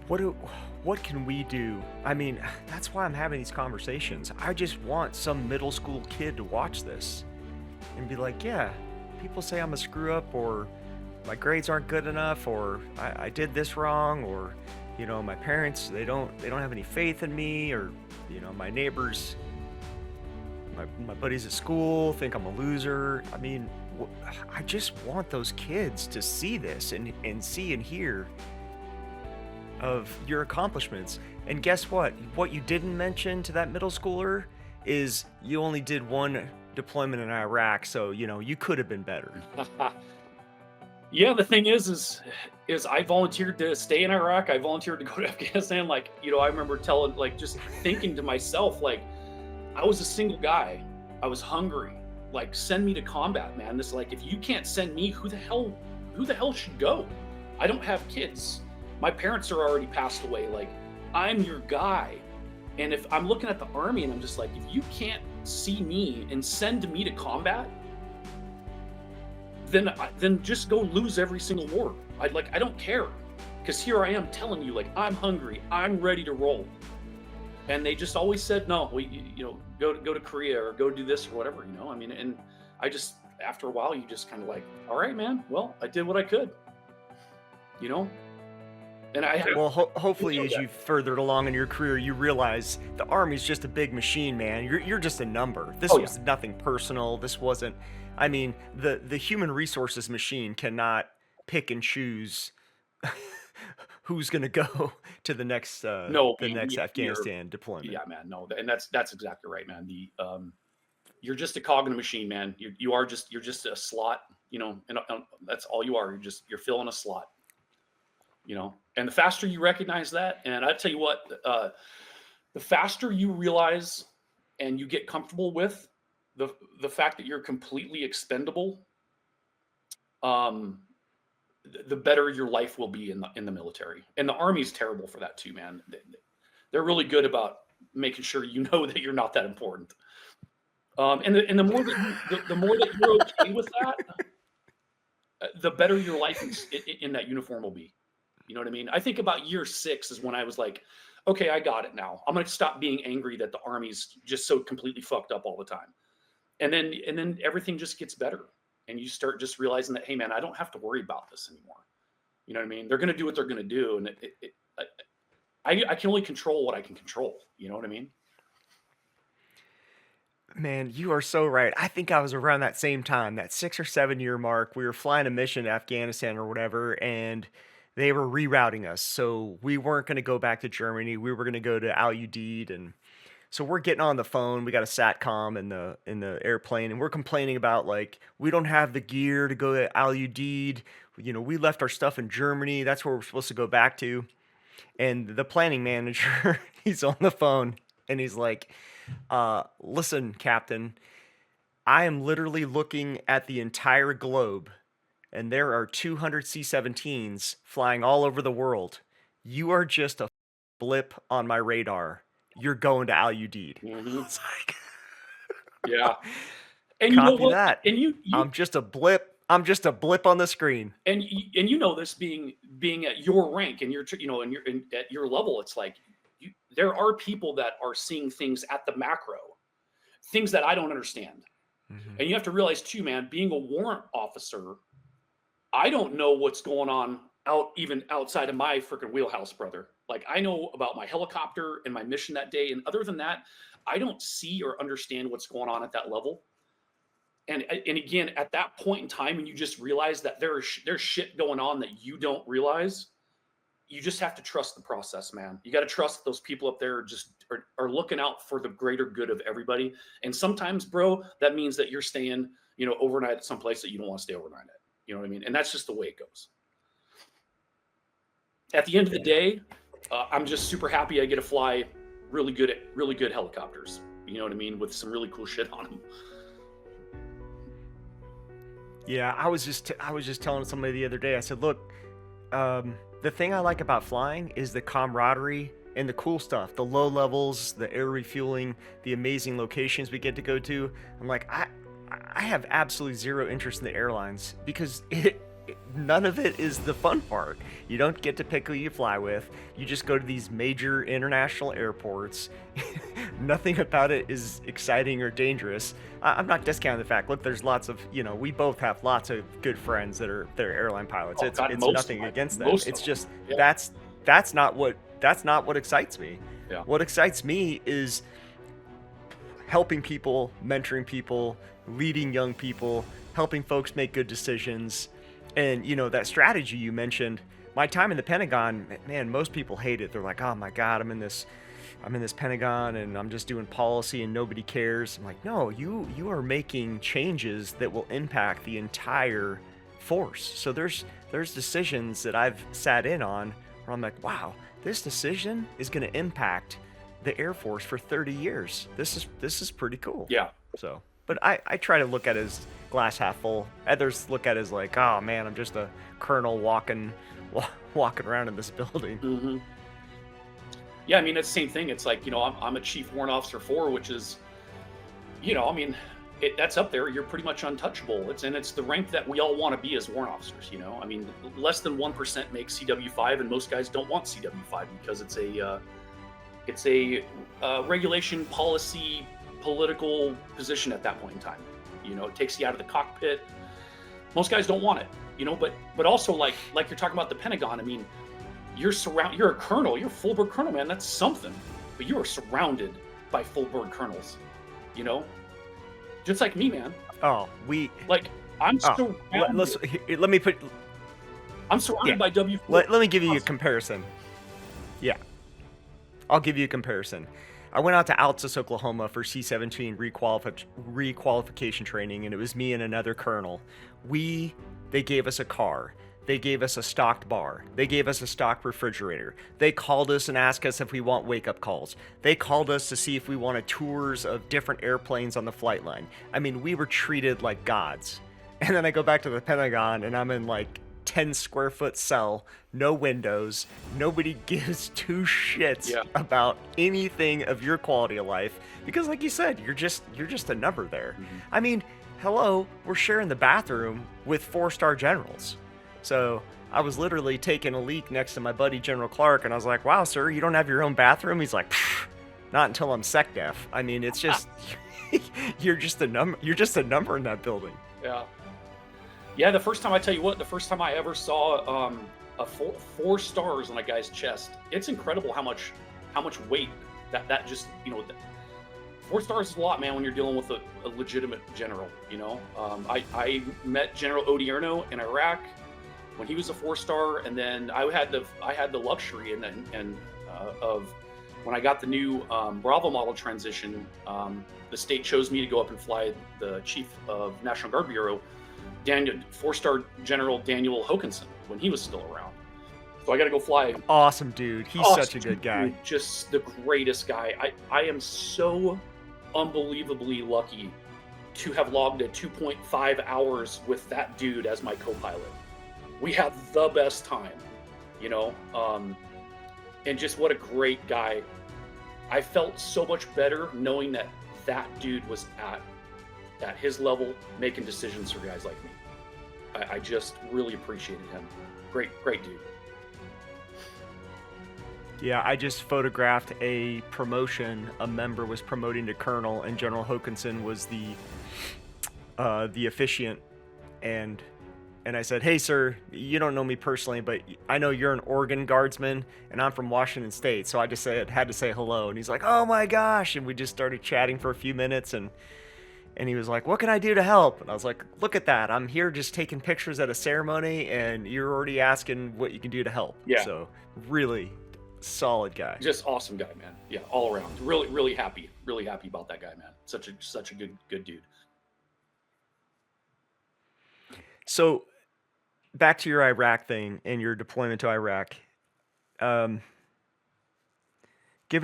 S1: what do, what can we do? I mean, that's why I'm having these conversations. I just want some middle school kid to watch this and be like, yeah, people say I'm a screw up, or my grades aren't good enough, or I did this wrong, or my parents, they don't have any faith in me, or my neighbors, my buddies at school think I'm a loser. I mean, I just want those kids to see this and see and hear of your accomplishments. And guess what? What you didn't mention to that middle schooler is you only did one deployment in Iraq, so you could have been better.
S2: Yeah, the thing is I volunteered to stay in Iraq. I volunteered to go to Afghanistan. Like, I remember telling, like, just thinking to myself, like, I was a single guy. I was hungry. Like, send me to combat, man. This, like, if you can't send me, who the hell should go? I don't have kids. My parents are already passed away. Like, I'm your guy. And if I'm looking at the Army and I'm just like, if you can't see me and send me to combat, then just go lose every single war. I don't care, because here I am telling you, like, I'm hungry, I'm ready to roll, and they just always said no. Go to Korea or go do this or whatever. I mean, and I just, after a while, you just kind of like, all right, man. Well, I did what I could. And
S1: well, hopefully, as you've furthered along in your career, you realize the Army's just a big machine, man. You're just a number. This was nothing personal. This wasn't. I mean, the human resources machine cannot pick and choose who's going to go to the next Afghanistan deployment.
S2: Yeah, man. No, and that's exactly right, man. You're just a cog in a machine, man. You're just a slot. And that's all you are. You're filling a slot. And the faster you recognize that, and I tell you what, the faster you realize and you get comfortable with the fact that you're completely expendable, the better your life will be in the military. And the Army's terrible for that too, man. They're really good about making sure that you're not that important. And the more that you're okay with that, the better your life in that uniform will be. You know what I mean? I think about year 6 is when I was like, okay, I got it now. I'm going to stop being angry that the Army's just so completely fucked up all the time. And then everything just gets better. And you start just realizing that, hey, man, I don't have to worry about this anymore. You know what I mean? They're going to do what they're going to do. And I can only control what I can control. You know what I mean?
S1: Man, you are so right. I think I was around that same time, that 6 or 7 year mark. We were flying a mission to Afghanistan or whatever, and they were rerouting us. So we weren't going to go back to Germany. We were going to go to Al Udeid. And so we're getting on the phone. We got a SATCOM in the airplane, and we're complaining about, like, we don't have the gear to go to Al Udeid. We left our stuff in Germany. That's where we're supposed to go back to. And the planning manager, he's on the phone, and he's like, listen, Captain, I am literally looking at the entire globe, and there are 200 C-17s flying all over the world. You are just a blip on my radar. You're going to Al Udeid.
S2: Mm-hmm.
S1: It's like,
S2: yeah. And
S1: copy that.
S2: And
S1: I'm just a blip. I'm just a blip on the screen.
S2: And this being at your rank and at your level, it's like there are people that are seeing things at the macro, things that I don't understand. Mm-hmm. And you have to realize too, man, being a warrant officer, I don't know what's going on even outside of my freaking wheelhouse, brother. Like, I know about my helicopter and my mission that day. And other than that, I don't see or understand what's going on at that level. And again, at that point in time, when you just realize that there's shit going on that you don't realize, you just have to trust the process, man. You got to trust those people up there are looking out for the greater good of everybody. And sometimes, bro, that means that you're staying, overnight at some place that you don't want to stay overnight at. You know what I mean? And that's just the way it goes. At the end of the day, I'm just super happy I get to fly really good helicopters. You know what I mean? With some really cool shit on them.
S1: Yeah, I was just telling somebody the other day. I said, look, the thing I like about flying is the camaraderie and the cool stuff, the low levels, the air refueling, the amazing locations we get to go to. I'm like, I have absolutely zero interest in the airlines because none of it is the fun part. You don't get to pick who you fly with. You just go to these major international airports. Nothing about it is exciting or dangerous. I'm not discounting the fact. Look, there's lots of, we both have lots of good friends they're airline pilots.
S2: Oh God,
S1: It's
S2: most
S1: nothing
S2: of
S1: against them.
S2: most of
S1: It's
S2: them.
S1: just
S2: Yeah,
S1: that's not what excites me.
S2: yeah,
S1: What excites me is helping people, mentoring people, leading young people, helping folks make good decisions. And that strategy you mentioned, my time in the Pentagon, man, most people hate it. They're like, "Oh my God, I'm in this Pentagon and I'm just doing policy and nobody cares." I'm like, "No, you are making changes that will impact the entire force." So there's decisions that I've sat in on where I'm like, "Wow, this decision is going to impact the Air Force for 30 years. This is pretty cool."
S2: yeah.
S1: So, but I try to look at it as glass half full. Others look at it as like, "Oh man, I'm just a colonel walking around in this building."
S2: Hmm. Yeah, I mean, it's the same thing. It's like, I'm a chief warrant officer 4, which is, I mean, that's up there. You're pretty much untouchable. It's the rank that we all want to be as warrant officers. I mean, less than 1% make CW5, and most guys don't want CW5 because it's a regulation, policy, political position at that point in time. It takes you out of the cockpit. Most guys don't want it. But also like you're talking about the Pentagon. I mean, you're a colonel, you're a full bird colonel, man. That's something. But you are surrounded by full bird colonels. You know, just like me, man.
S1: Oh,
S2: Like I'm
S1: oh,
S2: surrounded.
S1: let me put
S2: I'm surrounded
S1: yeah.
S2: by W4.
S1: Let me give you a comparison. Yeah, I'll give you a comparison. I went out to Altus, Oklahoma for C-17 requalification training, and it was me and another colonel. They gave us a car. They gave us a stocked bar. They gave us a stocked refrigerator. They called us and asked us if we want wake-up calls. They called us to see if we wanted tours of different airplanes on the flight line. I mean, we were treated like gods. And then I go back to the Pentagon, and I'm in like 10 square foot cell, no windows. Nobody gives two shits
S2: Yeah.
S1: about anything of your quality of life because, like you said, you're just a number there.
S2: Mhm.
S1: I mean, hello, we're sharing the bathroom with 4-star generals. So I was literally taking a leak next to my buddy General Clark, and I was like, "Wow, sir, you don't have your own bathroom?" He's like, "Not until I'm SecDef." I mean, it's just you're just a number. You're just a number in that building.
S2: Yeah. Yeah, the first time I ever saw a four stars on a guy's chest, it's incredible how much weight that just 4 stars is a lot, man. When you're dealing with a legitimate general, I met General Odierno in Iraq when he was a 4-star, and then I had the luxury of when I got the new Bravo model transition, the state chose me to go up and fly the chief of National Guard Bureau, 4-star General Daniel Hokanson, when he was still around. So I got to go fly.
S1: Awesome dude. He's such a good guy.
S2: Dude, just the greatest guy. I am so unbelievably lucky to have logged a 2.5 hours with that dude as my co-pilot. We had the best time, and just what a great guy. I felt so much better knowing that dude was at his level making decisions for guys like me. I just really appreciated him. Great dude.
S1: Yeah, I just photographed a promotion. A member was promoting to colonel, and General Hokanson was the officiant. And I said, "Hey, sir, you don't know me personally, but I know you're an Oregon Guardsman, and I'm from Washington State." So I just had to say hello. And he's like, "Oh my gosh!" And we just started chatting for a few minutes, and he was like, "What can I do to help?" And I was like, "Look at that! I'm here just taking pictures at a ceremony, and you're already asking what you can do to help."
S2: Yeah.
S1: So really solid guy.
S2: Just awesome guy, man. Yeah, all around. Really happy about that guy, man. Such a good dude.
S1: So back to your Iraq thing and your deployment to Iraq. Given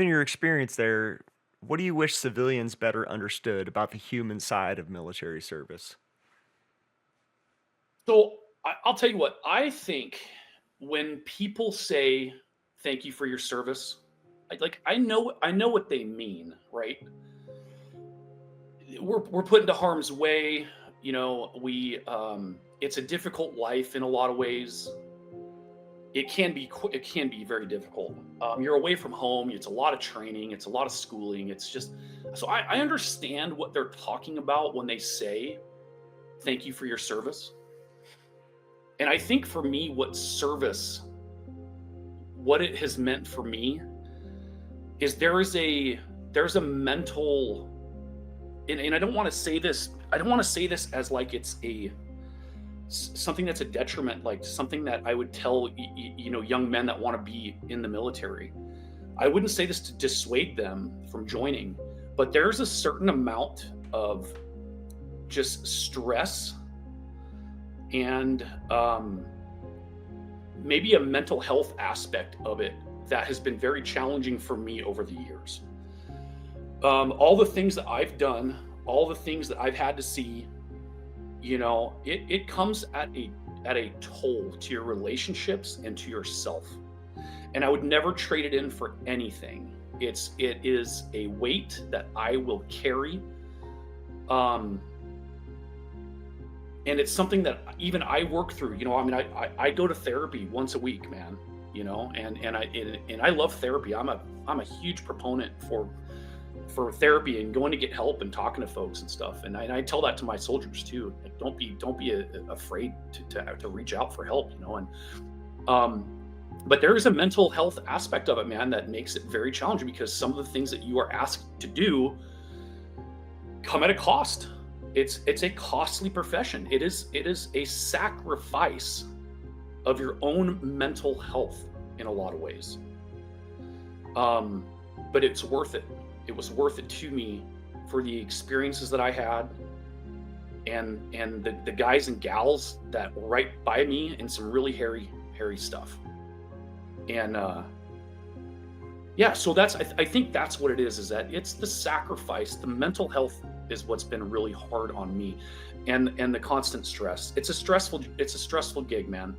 S1: your experience there, what do you wish civilians better understood about the human side of military service?
S2: So I'll tell you what, I think when people say thank you for your service, I know what they mean, right? We're put into harm's way, we it's a difficult life in a lot of ways. It can be very difficult. You're away from home. It's a lot of training. It's a lot of schooling. It's just so I understand what they're talking about when they say thank you for your service. And I think for me, what it has meant for me is there's a mental, and I don't want to say this. I don't want to say this as like it's something that's a detriment, like something that I would tell young men that want to be in the military. I wouldn't say this to dissuade them from joining, but there's a certain amount of just stress and maybe a mental health aspect of it that has been very challenging for me over the years. All the things that I've done, all the things that I've had to see, it comes at a toll to your relationships and to yourself. And I would never trade it in for anything. It is a weight that I will carry. And it's something that even I work through. I go to therapy once a week, man. And I love therapy. I'm a huge proponent for therapy and going to get help and talking to folks and stuff. And I tell that to my soldiers too. Like, don't be afraid to reach out for help. But there is a mental health aspect of it, man, that makes it very challenging because some of the things that you are asked to do come at a cost. It's a costly profession. It is a sacrifice of your own mental health in a lot of ways. But it's worth it. It was worth it to me for the experiences that I had and the guys and gals that were right by me in some really hairy stuff. And so I think that's what it is that it's the sacrifice. The mental health is what's been really hard on me, and the constant stress. It's a stressful gig, man.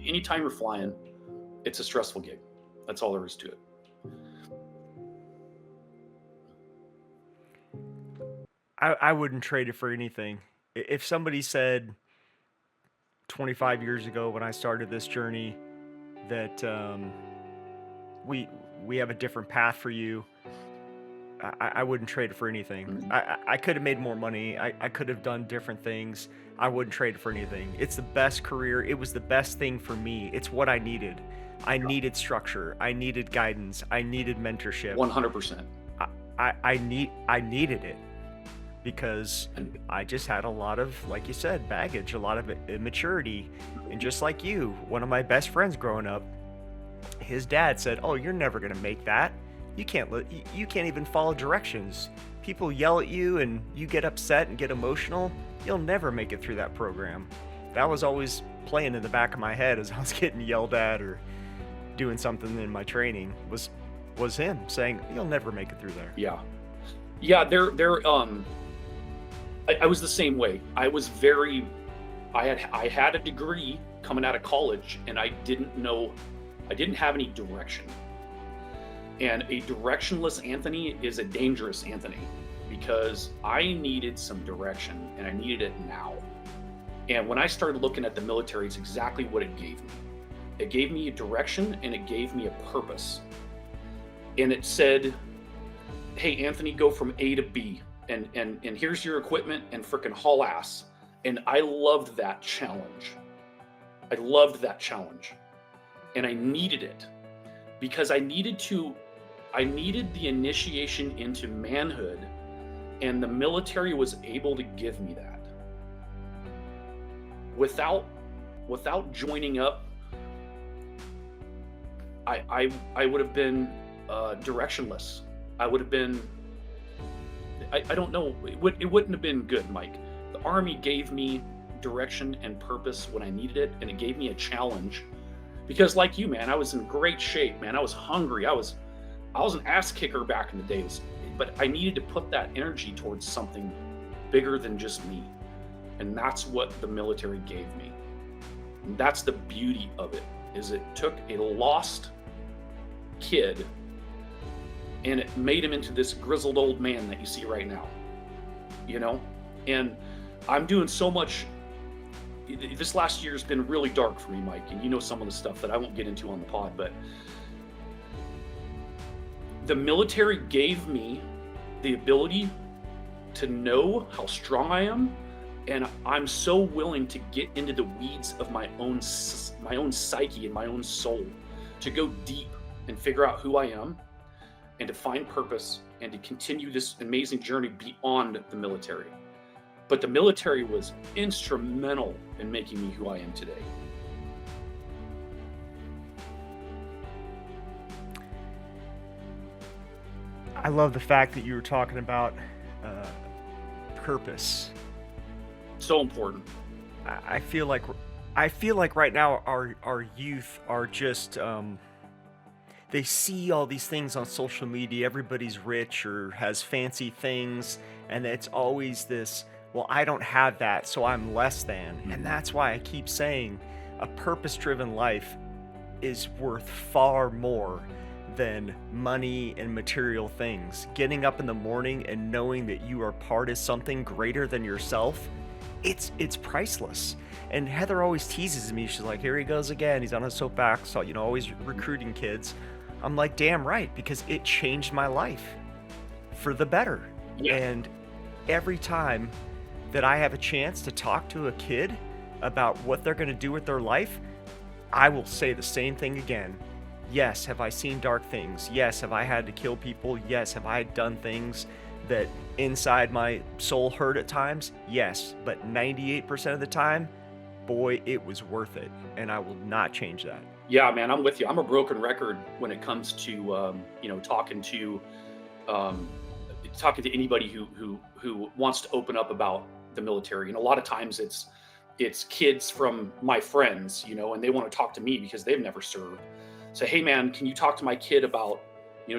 S2: Anytime you're flying, it's a stressful gig. That's all there is to it.
S1: I wouldn't trade it for anything. If somebody said 25 years ago when I started this journey that we have a different path for you, I wouldn't trade it for anything. I could have made more money. I could have done different things. I wouldn't trade it for anything. It's the best career. It was the best thing for me. It's what I needed. I needed structure. I needed guidance. I needed mentorship.
S2: 100%.
S1: I needed it because I just had a lot of, like you said, baggage, a lot of immaturity. And just like you, one of my best friends growing up, his dad said, "Oh, you're never going to make that. You can't even follow directions. People yell at you and you get upset and get emotional. You'll never make it through that program." That was always playing in the back of my head as I was getting yelled at or doing something in my training was him saying, "You'll never make it through there."
S2: Yeah. I was the same way. I had a degree coming out of college and I didn't have any direction. And a directionless Anthony is a dangerous Anthony because I needed some direction and I needed it now. And when I started looking at the military, it's exactly what it gave me. It gave me a direction and it gave me a purpose. And it said, "Hey, Anthony, go from A to B and here's your equipment and frickin' haul ass." And I loved that challenge. And I needed it because I needed the initiation into manhood, and the military was able to give me that. Without joining up, I would have been directionless. I would have been, I don't know, it wouldn't have been good, Mike. The Army gave me direction and purpose when I needed it, and it gave me a challenge. Because like you, man, I was in great shape, man. I was hungry. I was an ass kicker back in the days, but I needed to put that energy towards something bigger than just me. And that's what the military gave me. And that's the beauty of it, is it took a lost kid and it made him into this grizzled old man that you see right now. And I'm doing so much this last year has been really dark for me, Mike, and you know some of the stuff that I won't get into on the pod, but the military gave me the ability to know how strong I am, and I'm so willing to get into the weeds of my own psyche and my own soul, to go deep and figure out who I am, and to find purpose, and to continue this amazing journey beyond the military. But the military was instrumental in making me who I am today.
S1: I love the fact that you were talking about purpose.
S2: So important.
S1: I feel like right now our youth are just they see all these things on social media. Everybody's rich or has fancy things, and it's always this, well, I don't have that, so I'm less than. And that's why I keep saying a purpose-driven life is worth far more than money and material things. Getting up in the morning and knowing that you are part of something greater than yourself, it's priceless. And Heather always teases me. She's like, here he goes again. He's on his soapbox, so, always recruiting kids. I'm like, damn right, because it changed my life for the better.
S2: Yeah.
S1: And every time that I have a chance to talk to a kid about what they're going to do with their life, I will say the same thing again. Yes, have I seen dark things? Yes, have I had to kill people? Yes, have I done things that inside my soul hurt at times? Yes, but 98% of the time, boy, it was worth it, and I will not change that.
S2: Yeah, man, I'm with you. I'm a broken record when it comes to talking to anybody who wants to open up about the military. And a lot of times it's kids from my friends, and they want to talk to me because they've never served. Say, hey man, can you talk to my kid about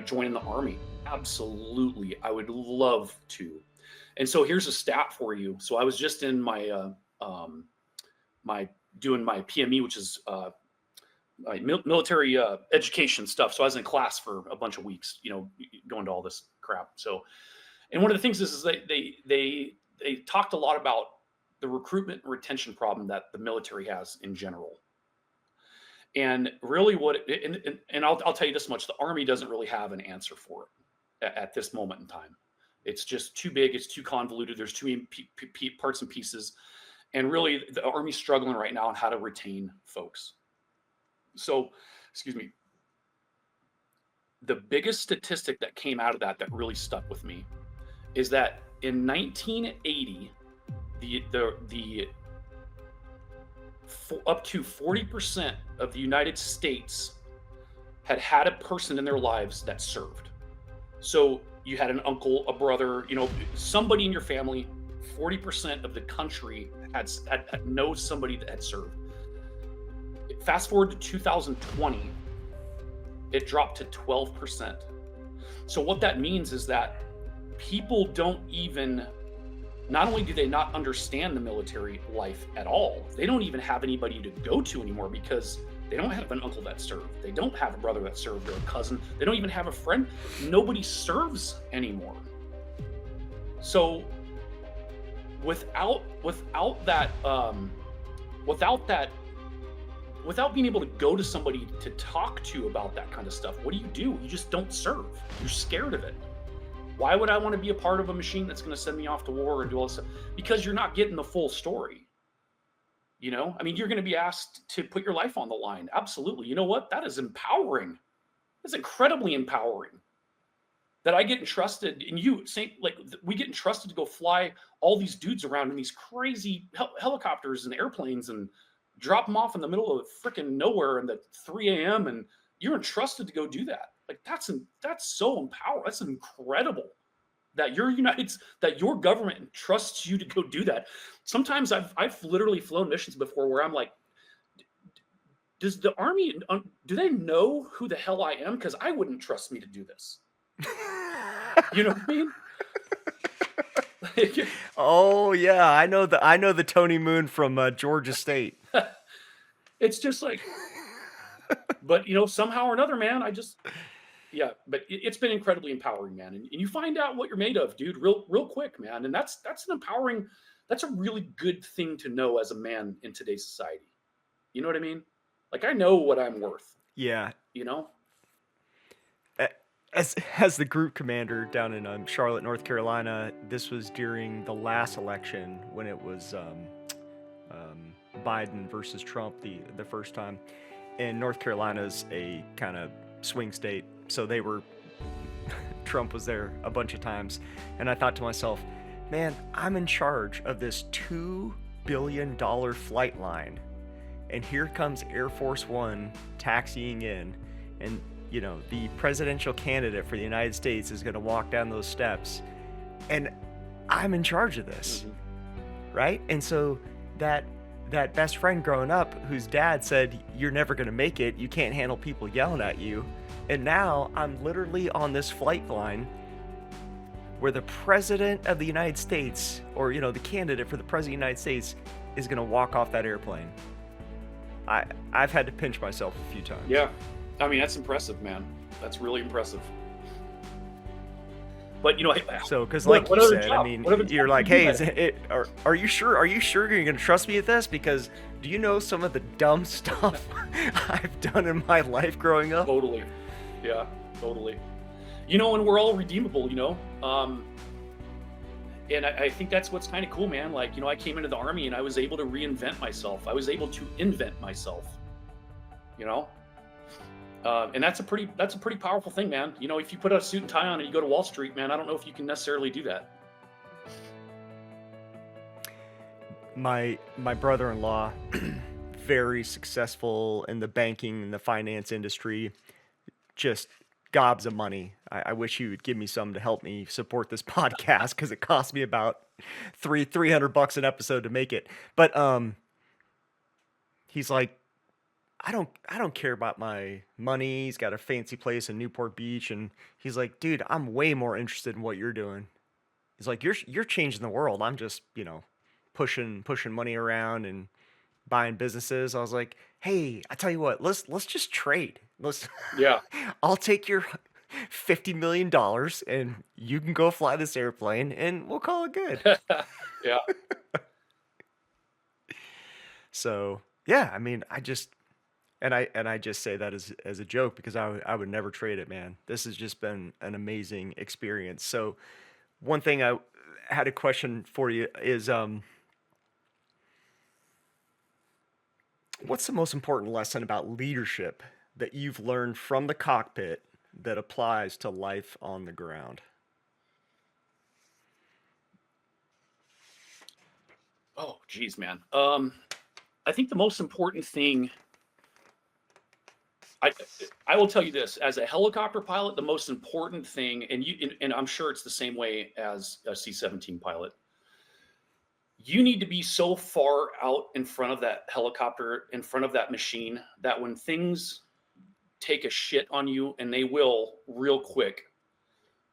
S2: joining the Army? Absolutely, I would love to. And so here's a stat for you. So I was just in my doing my PME, which is my military education stuff. So I was in class for a bunch of weeks, going to all this crap. So, and one of the things is they talked a lot about the recruitment and retention problem that the military has in general. And really and I'll tell you this much, the Army doesn't really have an answer for it at this moment in time. It's just too big. It's too convoluted. There's too many parts and pieces. And really the Army's struggling right now on how to retain folks. So, excuse me, the biggest statistic that came out of that really stuck with me is that in 1980, the up to 40% of the United States had a person in their lives that served. So you had an uncle, a brother, somebody in your family. 40% of the country had knows somebody that had served. Fast forward to 2020, it dropped to 12%. So what that means is that people don't even, not only do they not understand the military life at all, they don't even have anybody to go to anymore because they don't have an uncle that served. They don't have a brother that served or a cousin. They don't even have a friend. Nobody serves anymore. So without being able to go to somebody to talk to about that kind of stuff, what do? You just don't serve. You're scared of it. Why would I want to be a part of a machine that's going to send me off to war and do all this stuff? Because you're not getting the full story. You're going to be asked to put your life on the line. Absolutely. You know what? That is empowering. That's incredibly empowering. That I get entrusted, and we get entrusted to go fly all these dudes around in these crazy helicopters and airplanes and drop them off in the middle of freaking nowhere in the 3 a.m. and you're entrusted to go do that. Like that's so empowering. That's incredible that that your government trusts you to go do that. Sometimes I've literally flown missions before where I'm like, does the Army, do they know who the hell I am? Because I wouldn't trust me to do this. You know what I mean?
S1: Oh yeah, I know the Tony Moon from Georgia State.
S2: It's just like, but somehow or another, man, but it's been incredibly empowering, man. And you find out what you're made of, dude, real quick, man. And that's an empowering That's a really good thing to know as a man in today's society. You know what I mean? Like, I know what I'm worth,
S1: Yeah.
S2: you know?
S1: As the group commander down in Charlotte, North Carolina, this was during the last election when it was Biden versus Trump the first time. And North Carolina's a kind of swing state, so they were Trump was there a bunch of times, and I thought to myself, man, I'm in charge of this $2 billion flight line, and here comes Air Force One taxiing in, and the presidential candidate for the United States is going to walk down those steps, and I'm in charge of this, right? And so that best friend growing up, whose dad said, you're never going to make it, you can't handle people yelling at you, and now I'm literally on this flight line where the president of the United States, or the candidate for the president of the United States, is going to walk off that airplane. I've had to pinch myself a few times.
S2: Yeah. I mean, that's impressive, man. That's really impressive. But
S1: so because like you said,
S2: job?
S1: I mean, you're like, hey, are you sure you're gonna trust me at this? Because do you know some of the dumb stuff I've done in my life growing up?
S2: Totally. Yeah, totally. And we're all redeemable, and I think that's what's kind of cool, man. Like, I came into the Army and I was able to reinvent myself. I was able to invent myself, and that's a pretty powerful thing, man. If you put a suit and tie on and you go to Wall Street, man, I don't know if you can necessarily do that.
S1: My brother-in-law, very successful in the banking and the finance industry, just gobs of money. I wish he would give me some to help me support this podcast, because it cost me about $300 an episode to make it. But he's like, I don't care about my money. He's got a fancy place in Newport Beach, and he's like, dude, I'm way more interested in what you're doing. He's like, you're changing the world. I'm just pushing money around and buying businesses. I was like, hey, I tell you what, let's just trade.
S2: Yeah.
S1: I'll take your $50 million and you can go fly this airplane and we'll call it good.
S2: Yeah.
S1: So yeah, I mean, I just say that as a joke, because I would never trade it, man. This has just been an amazing experience. So one thing I had a question for you is, what's the most important lesson about leadership that you've learned from the cockpit that applies to life on the ground?
S2: Oh, geez, man. I think the most important thing, I will tell you this, as a helicopter pilot, the most important thing, and I'm sure it's the same way as a C-17 pilot, you need to be so far out in front of that helicopter, in front of that machine, that when things take a shit on you, and they will real quick,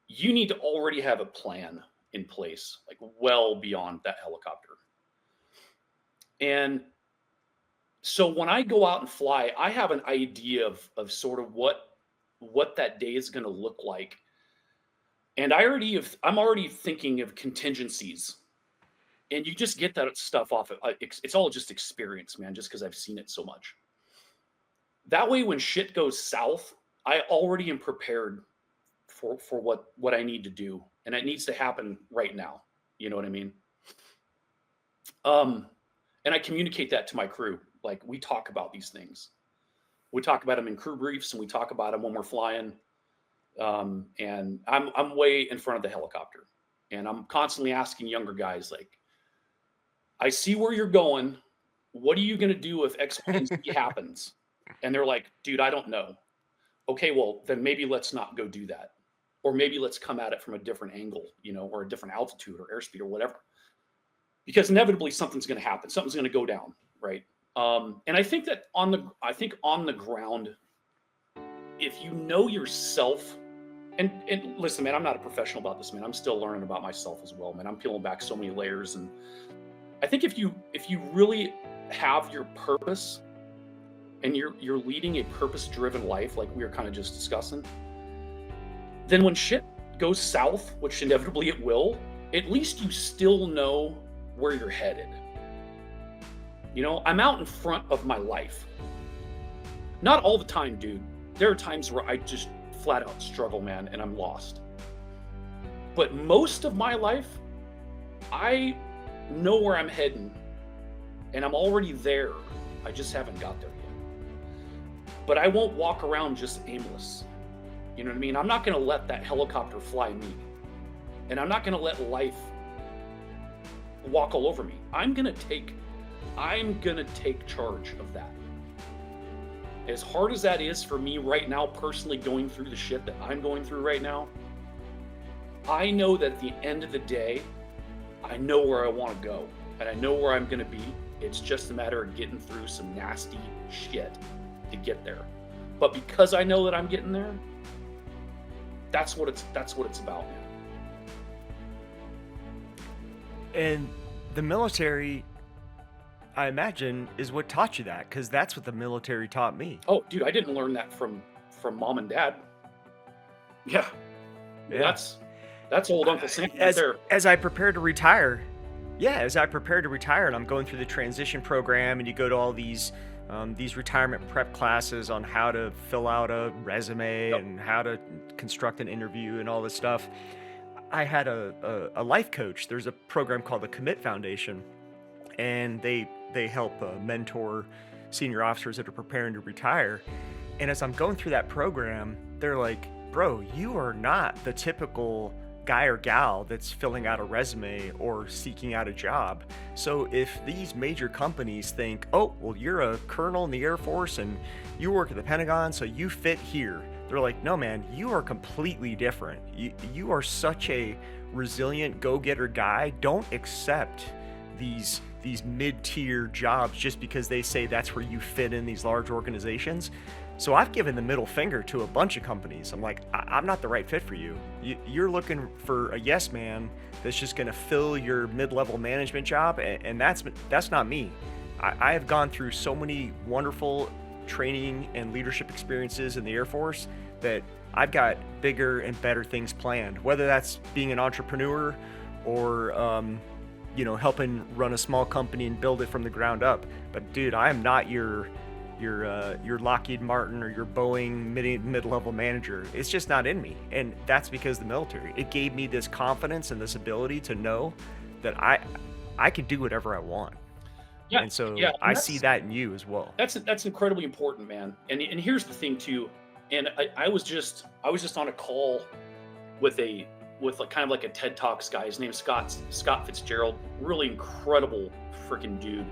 S2: you need to already have a plan in place, like well beyond that helicopter. And so when I go out and fly, I have an idea of sort of what that day is going to look like. And I'm already thinking of contingencies. And you just get that stuff off. It's all just experience, man, just because I've seen it so much. That way, when shit goes south, I already am prepared for what I need to do. And it needs to happen right now. You know what I mean? And I communicate that to my crew. Like, we talk about these things. We talk about them in crew briefs, and we talk about them when we're flying. And I'm way in front of the helicopter, and I'm constantly asking younger guys, like, I see where you're going. What are you going to do if X, Y, and Z happens? And they're like, dude, I don't know. Okay, well, then maybe let's not go do that. Or maybe let's come at it from a different angle, or a different altitude or airspeed or whatever. Because inevitably something's going to happen. Something's going to go down, right? And I think that on the ground, if you know yourself, and listen, man, I'm not a professional about this, man. I'm still learning about myself as well, man. I'm peeling back so many layers. And I think if you really have your purpose and you're leading a purpose-driven life, like we were kind of just discussing, then when shit goes south, which inevitably it will, at least you still know where you're headed. You know, I'm out in front of my life. Not all the time, dude. There are times where I just flat out struggle, man, and I'm lost. But most of my life, I know where I'm heading, and I'm already there. I just haven't got there yet. But I won't walk around just aimless. You know what I mean? I'm not going to let that helicopter fly me. And I'm not going to let life walk all over me. I'm going to take charge of that. As hard as that is for me right now, personally going through the shit that I'm going through right now, I know that at the end of the day, I know where I want to go and I know where I'm going to be. It's just a matter of getting through some nasty shit to get there. But because I know that I'm getting there, that's what it's about, man.
S1: And the military, I imagine, is what taught you that, because that's what the military taught me.
S2: Oh, dude, I didn't learn that from mom and dad. Yeah. That's old Uncle Sam right there.
S1: As I prepare to retire, and I'm going through the transition program, and you go to all these retirement prep classes on how to fill out a resume and how to construct an interview and all this stuff. I had a life coach. There's a program called the Commit Foundation, and they help mentor senior officers that are preparing to retire. And as I'm going through that program, they're like, bro, you are not the typical guy or gal that's filling out a resume or seeking out a job. So if these major companies think, oh, well, you're a colonel in the Air Force and you work at the Pentagon, so you fit here. They're like, no, man, you are completely different. You are such a resilient go-getter guy. Don't accept these mid-tier jobs just because they say that's where you fit in these large organizations. So I've given the middle finger to a bunch of companies. I'm like, I'm not the right fit for you. You're looking for a yes man that's just going to fill your mid-level management job, and that's not me. I have gone through so many wonderful training and leadership experiences in the Air Force that I've got bigger and better things planned, whether that's being an entrepreneur or helping run a small company and build it from the ground up. But dude, I am not your Lockheed Martin or your Boeing mid-level manager. It's just not in me. And that's because the military, it gave me this confidence and this ability to know that I could do whatever I want.
S2: Yeah.
S1: And so
S2: yeah,
S1: I see that in you as well.
S2: That's incredibly important, man. And here's the thing too. And I was just on a call with kind of like a TED Talks guy. His name's Scott Fitzgerald. Really incredible freaking dude.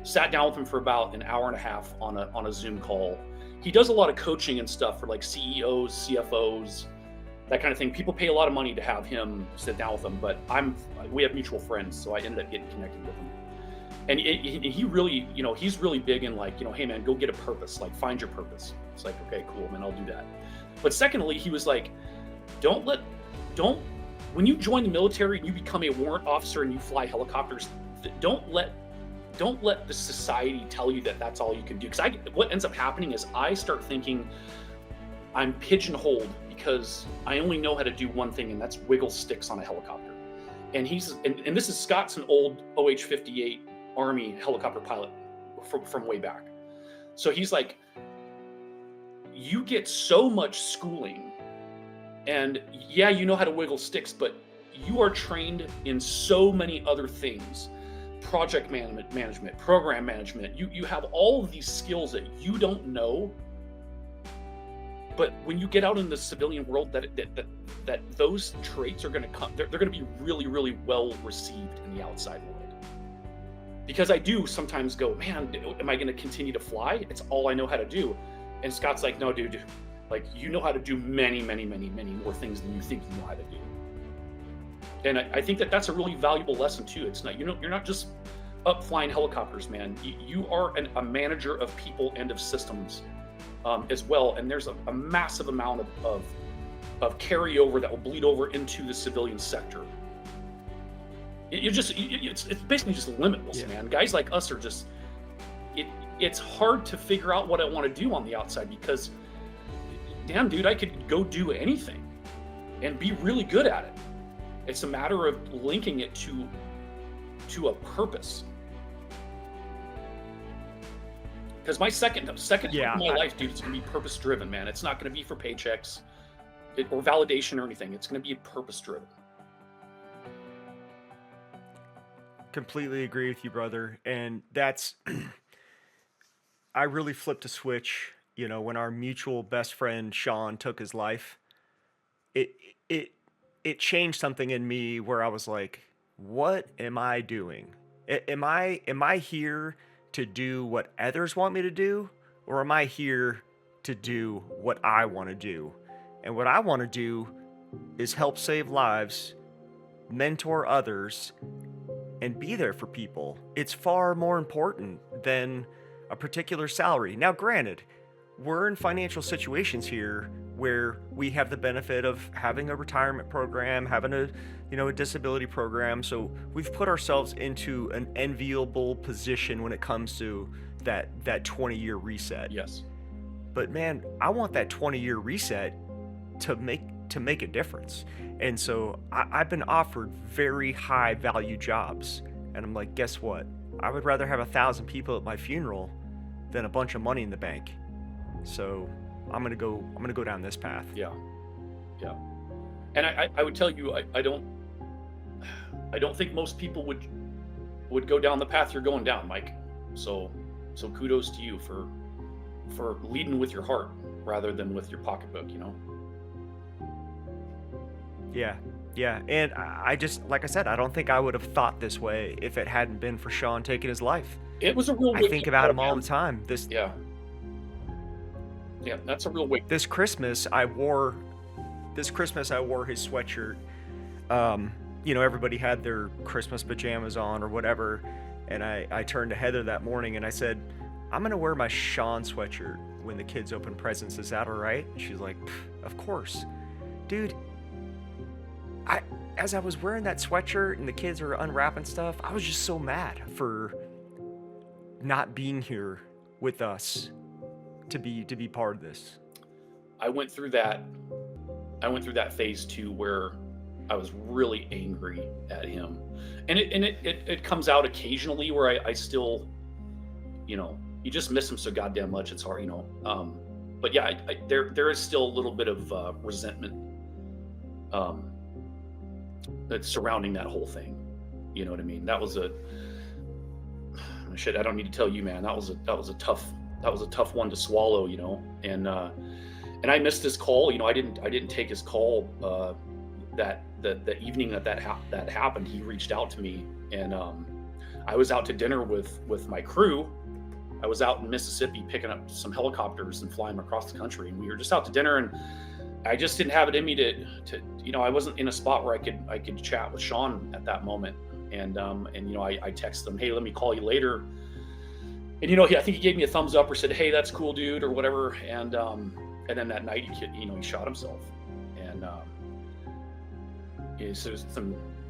S2: Sat down with him for about an hour and a half on a Zoom call. He does a lot of coaching and stuff for like CEOs, CFOs, that kind of thing. People pay a lot of money to have him sit down with them, but we have mutual friends, so I ended up getting connected with him. And he really, he's really big in like, hey man, go get a purpose, like find your purpose. It's like, okay, cool, man, I'll do that. But secondly, he was like, when you join the military and you become a warrant officer and you fly helicopters, don't let the society tell you that that's all you can do. Because what ends up happening is I start thinking I'm pigeonholed because I only know how to do one thing, and that's wiggle sticks on a helicopter. And this is Scott's an old OH-58 Army helicopter pilot from way back. So he's like, you get so much schooling, and yeah, you know how to wiggle sticks, but you are trained in so many other things. Project management, program management. You have all of these skills that you don't know, but when you get out in the civilian world, that those traits are going to come. They're going to be really, really well received in the outside world. Because I do sometimes go, man, am I going to continue to fly? It's all I know how to do. And Scott's like, no, dude, like you know how to do many, many, many, many more things than you think you know how to do. And I think that's a really valuable lesson too. It's not, you're not just up flying helicopters, man. You are a manager of people and of systems as well. And there's a massive amount of carryover that will bleed over into the civilian sector. It's basically just limitless, man. Guys like us are just, it's hard to figure out what I want to do on the outside because, damn, dude, I could go do anything and be really good at it. It's a matter of linking it to to a purpose. Because my second
S1: Yeah,
S2: of my life, dude, it's gonna be purpose driven, man. It's not gonna be for paychecks or validation or anything. It's gonna be purpose driven.
S1: completely agree with you, brother. And that's, I really flipped a switch, when our mutual best friend Sean took his life. It it it changed something in me where I was like, what am I doing? Am I here to do what others want me to do, or am I here to do what I want to do? And what I want to do is help save lives, mentor others, and be there for people. It's far more important than a particular salary. Now, granted, we're in financial situations here where we have the benefit of having a retirement program, having a disability program. So we've put ourselves into an enviable position when it comes to that 20-year reset.
S2: Yes.
S1: But man, I want that 20-year reset to make a difference. And so I've been offered very high value jobs, and I'm like, guess what? I would rather have 1,000 people at my funeral than a bunch of money in the bank. So I'm gonna go down this path.
S2: Yeah. And I would tell you, I don't think most people would go down the path you're going down, Mike. So kudos to you for leading with your heart rather than with your pocketbook,
S1: Yeah. And I just, like I said, I don't think I would have thought this way if it hadn't been for Sean taking his life.
S2: It was a real
S1: I think about him all the time.
S2: Yeah, that's a real wake.
S1: This Christmas I wore his sweatshirt. Everybody had their Christmas pajamas on or whatever, and I turned to Heather that morning and I said, I'm gonna wear my Sean sweatshirt when the kids open presents. Is that all right? And she's like, of course. Dude, as I was wearing that sweatshirt and the kids are unwrapping stuff, I was just so mad for not being here with us to be part of this.
S2: I went through that phase too, where I was really angry at him, and it comes out occasionally where I still, you just miss him so goddamn much. It's hard, but yeah, there is still a little bit of resentment that's surrounding that whole thing. You know what I mean? That was shit. I don't need to tell you, man. That was a tough one to swallow, and I missed his call. I didn't take his call the evening that happened. He reached out to me, and I was out to dinner with my crew. I was out in Mississippi picking up some helicopters and flying them across the country, and we were just out to dinner, and I just didn't have it in me to I wasn't in a spot where I could chat with Sean at that moment, and I texted him, hey, let me call you later. And I think he gave me a thumbs up or said, hey, that's cool, dude, or whatever. And then that night he shot himself. And so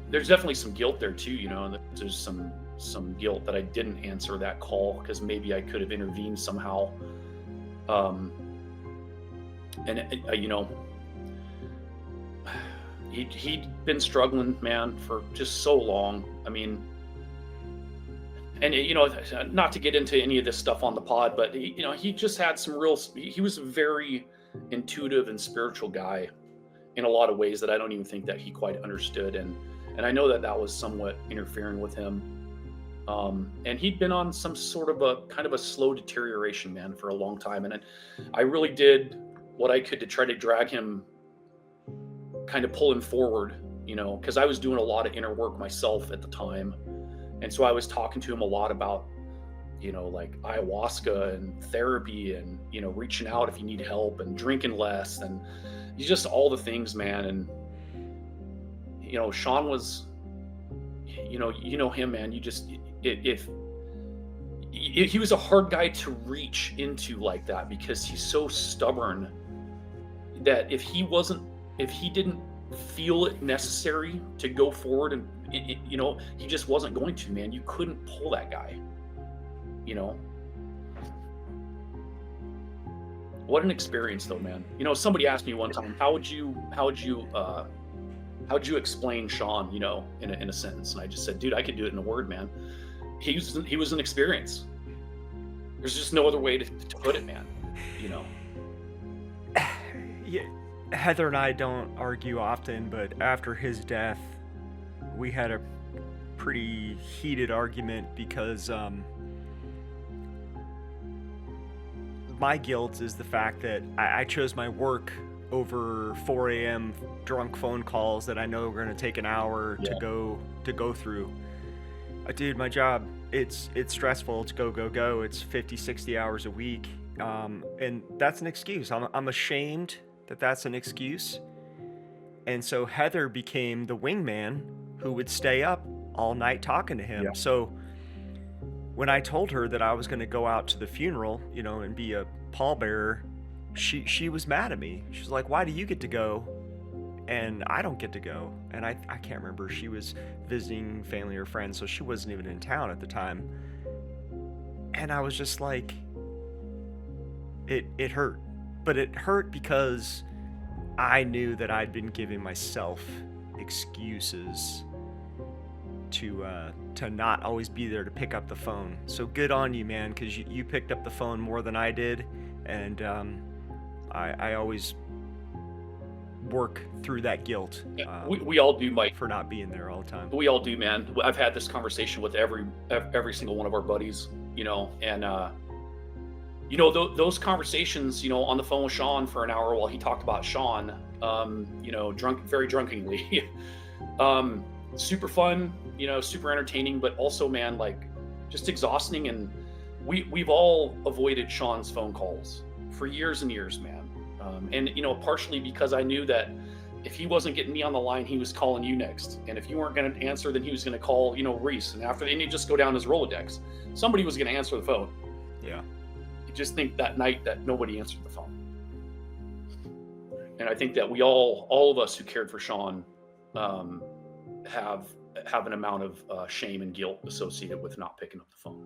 S2: there's definitely some guilt there too. There's some guilt that I didn't answer that call because maybe I could have intervened somehow. He'd been struggling, man, for just so long. I mean, and not to get into any of this stuff on the pod, but he just had he was a very intuitive and spiritual guy in a lot of ways that I don't even think that he quite understood. And I know that was somewhat interfering with him. And he'd been on some sort of a kind of a slow deterioration, man, for a long time. And I really did what I could to try to drag him, kind of pull him forward, because I was doing a lot of inner work myself at the time. And so I was talking to him a lot about, like ayahuasca and therapy and, reaching out if you need help and drinking less and just all the things, man. And, Sean was, him, man, if he was a hard guy to reach into like that because he's so stubborn that if he didn't feel it necessary to go forward and he just wasn't going to, man. You couldn't pull that guy. What an experience though, man. Somebody asked me one time, how would you how'd you explain Sean, in a sentence? And I just said, dude, I could do it in a word, man. He was an experience. There's just no other way to put it, man.
S1: Yeah, Heather and I don't argue often, but after his death, we had a pretty heated argument because my guilt is the fact that I chose my work over 4 a.m. drunk phone calls that I know are going to take an hour
S2: Yeah.
S1: to go through. Dude, my job, it's stressful. It's go. It's 50, 60 hours a week. And that's an excuse. I'm ashamed that that's an excuse. And so Heather became the wingman who would stay up all night talking to him.
S2: Yeah.
S1: So when I told her that I was going to go out to the funeral, and be a pallbearer, she was mad at me. She's like, why do you get to go and I don't get to go? And I can't remember. She was visiting family or friends, so she wasn't even in town at the time. And I was just like, it hurt. But it hurt because I knew that I'd been giving myself excuses to not always be there to pick up the phone. So good on you, man, because you picked up the phone more than I did, and I always work through that guilt.
S2: We all do, Mike.
S1: For not being there all the time.
S2: We all do, man. I've had this conversation with every single one of our buddies, and those conversations, on the phone with Sean for an hour while he talked about Sean, very drunkenly, super fun, super entertaining, but also, man, like just exhausting. And we've all avoided Sean's phone calls for years and years, man. And partially because I knew that if he wasn't getting me on the line, he was calling you next. And if you weren't going to answer, then he was going to call, Reese. And after, and he'd just go down his Rolodex. Somebody was going to answer the phone.
S1: Yeah.
S2: I just think that night that nobody answered the phone. And I think that we all of us who cared for Sean, have an amount of shame and guilt associated with not picking up the phone.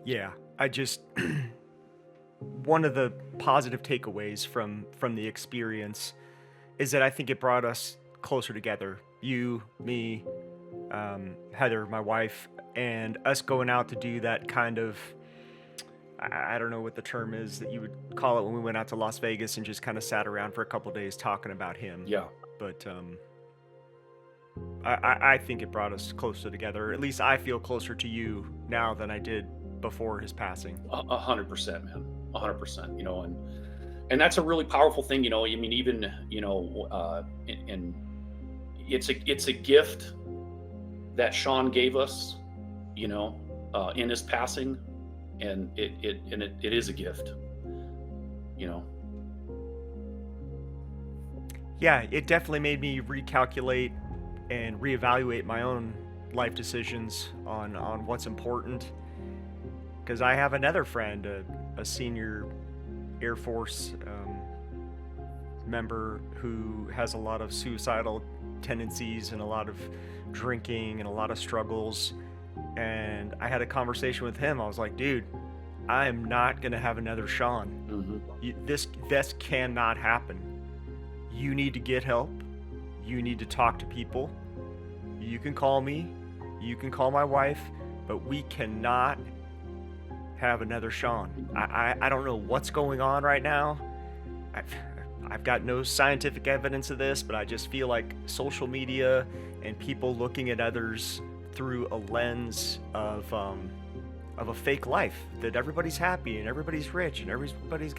S1: Yeah, I just one of the positive takeaways from the experience is that I think it brought us closer together. You, me, Heather, my wife, and us going out to do that kind of, I don't know what the term is that you would call it, when we went out to Las Vegas and just kind of sat around for a couple days talking about him.
S2: Yeah.
S1: But I think it brought us closer together. At least I feel closer to you now than I did before his passing.
S2: 100%, man. 100%, and that's a really powerful thing, I mean, even, and it's a gift that Sean gave us, in his passing, and it is a gift,
S1: Yeah, it definitely made me recalculate and reevaluate my own life decisions on what's important. Because I have another friend, a senior Air Force member who has a lot of suicidal tendencies and a lot of drinking and a lot of struggles. And I had a conversation with him. I was like, dude, I am not going to have another Sean.
S2: Mm-hmm.
S1: This cannot happen. You need to get help. You need to talk to people. You can call me. You can call my wife. But we cannot have another Sean. I don't know what's going on right now. I've got no scientific evidence of this, but I just feel like social media and people looking at others through a lens of a fake life, that everybody's happy and everybody's rich and everybody's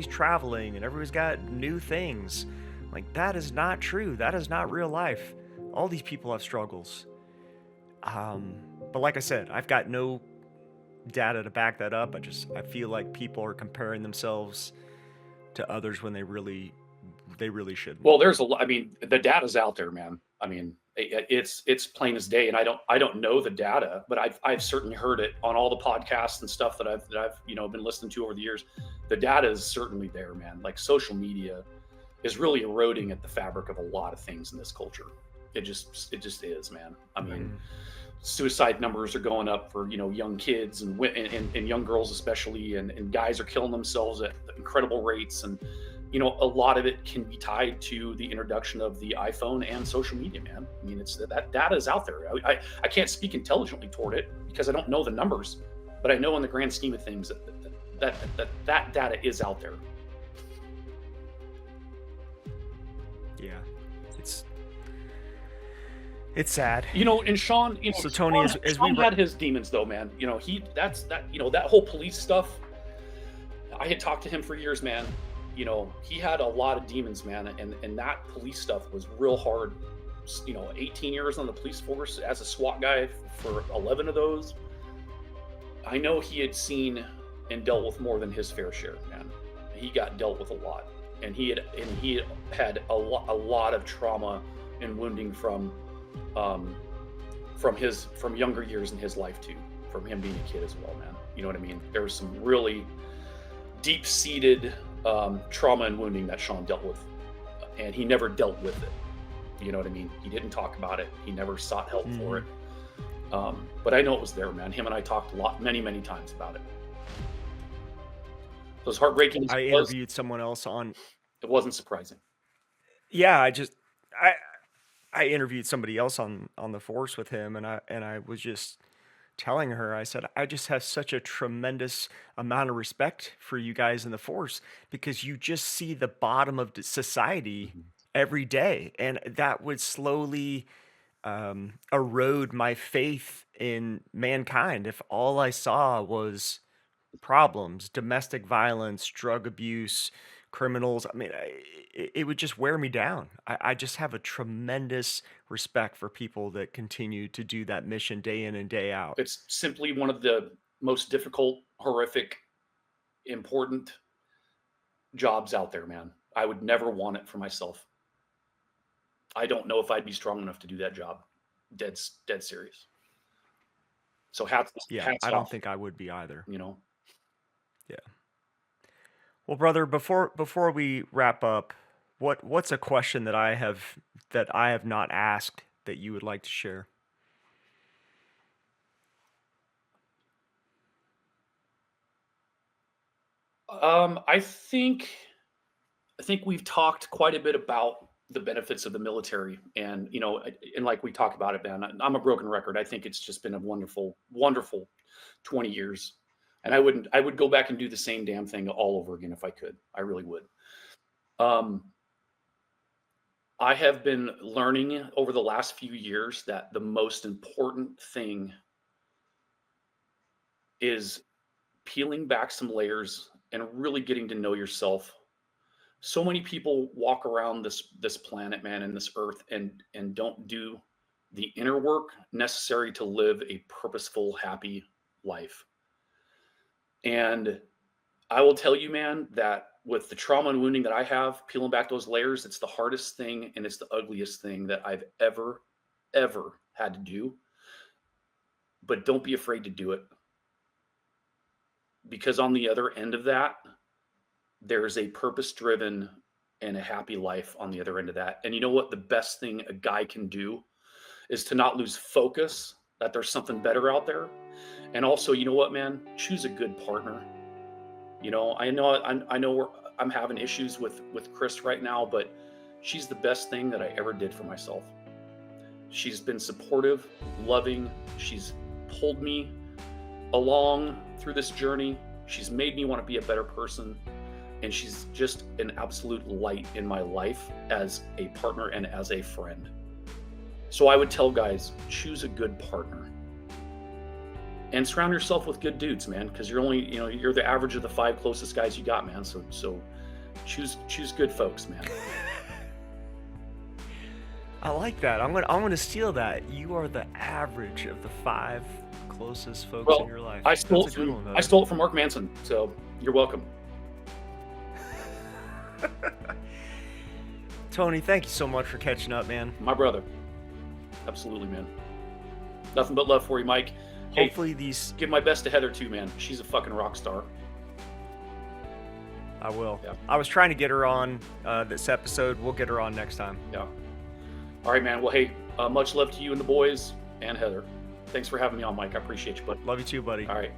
S1: traveling and everybody's got new things. Like, that is not true. That is not real life. All these people have struggles. But like I said, I've got no data to back that up. I feel like people are comparing themselves to others when they really shouldn't.
S2: Well, there's a lot. I mean, the data's out there, man. I mean, it's plain as day, and I don't know the data, but I've certainly heard it on all the podcasts and stuff that I've been listening to over the years. The data is certainly there, man. Like, social media is really eroding at the fabric of a lot of things in this culture. It just is, man. I mean, suicide numbers are going up for young kids and young girls especially, and guys are killing themselves at incredible rates, and a lot of it can be tied to the introduction of the iPhone and social media, man. I mean, it's that data is out there. I can't speak intelligently toward it because I don't know the numbers, but I know in the grand scheme of things that data is out there.
S1: Yeah, it's sad.
S2: And Sean,
S1: So Tony, as we
S2: Sean had his demons though, man. That whole police stuff. I had talked to him for years, man. He had a lot of demons, man, and that police stuff was real hard. 18 years on the police force as a SWAT guy for 11 of those. I know he had seen and dealt with more than his fair share, man. He got dealt with a lot, and he had a lot of trauma and wounding from younger years in his life too, from him being a kid as well, man. You know what I mean? There was some really deep-seated trauma and wounding that Sean dealt with, and he never dealt with it. You know what I mean? He didn't talk about it. He never sought help for it. But I know it was there, man. Him and I talked many times about it. Those heartbreaking.
S1: I interviewed someone else on.
S2: It wasn't surprising.
S1: Yeah, I interviewed somebody else on the force with him, and I was just telling her, I said, I just have such a tremendous amount of respect for you guys in the force because you just see the bottom of society every day, and that would slowly erode my faith in mankind if all I saw was problems, domestic violence, drug abuse, criminals. I mean, it would just wear me down. I just have a tremendous respect for people that continue to do that mission day in and day out.
S2: It's simply one of the most difficult, horrific, important jobs out there, man. I would never want it for myself. I don't know if I'd be strong enough to do that job. Dead serious. So hats
S1: I don't
S2: off,
S1: think I would be either. Yeah. Well, brother, before we wrap up, what's a question that I have not asked that you would like to share?
S2: I think we've talked quite a bit about the benefits of the military, and like we talk about it, man. I'm a broken record. I think it's just been a wonderful 20 years. And I would go back and do the same damn thing all over again if I could. I really would. I have been learning over the last few years that the most important thing is peeling back some layers and really getting to know yourself. So many people walk around this planet, man, and this earth and don't do the inner work necessary to live a purposeful, happy life. And I will tell you, man, that with the trauma and wounding that I have, peeling back those layers, it's the hardest thing and it's the ugliest thing that I've ever had to do. But don't be afraid to do it. Because on the other end of that, there's a purpose-driven and a happy life on the other end of that. And you know what? The best thing a guy can do is to not lose focus that there's something better out there. And also, you know what, man? Choose a good partner. I know I'm having issues with Chris right now, but she's the best thing that I ever did for myself. She's been supportive, loving. She's pulled me along through this journey. She's made me want to be a better person. And she's just an absolute light in my life as a partner and as a friend. So I would tell guys, choose a good partner. And surround yourself with good dudes, man, because you're the average of the 5 closest guys you got, man. So choose good folks, man.
S1: I like that. I'm gonna steal that. You are the average of the 5 closest folks in your life.
S2: I stole it from Mark Manson, so you're welcome.
S1: Tony, thank you so much for catching up, man.
S2: My brother. Absolutely, man. Nothing but love for you, Mike.
S1: Hopefully
S2: give my best to Heather too, man. She's a fucking rock star.
S1: I will.
S2: Yeah.
S1: I was trying to get her on this episode. We'll get her on next time.
S2: Yeah. All right, man. Well, hey, much love to you and the boys and Heather. Thanks for having me on, Mike. I appreciate you, buddy.
S1: Love you too, buddy.
S2: All right.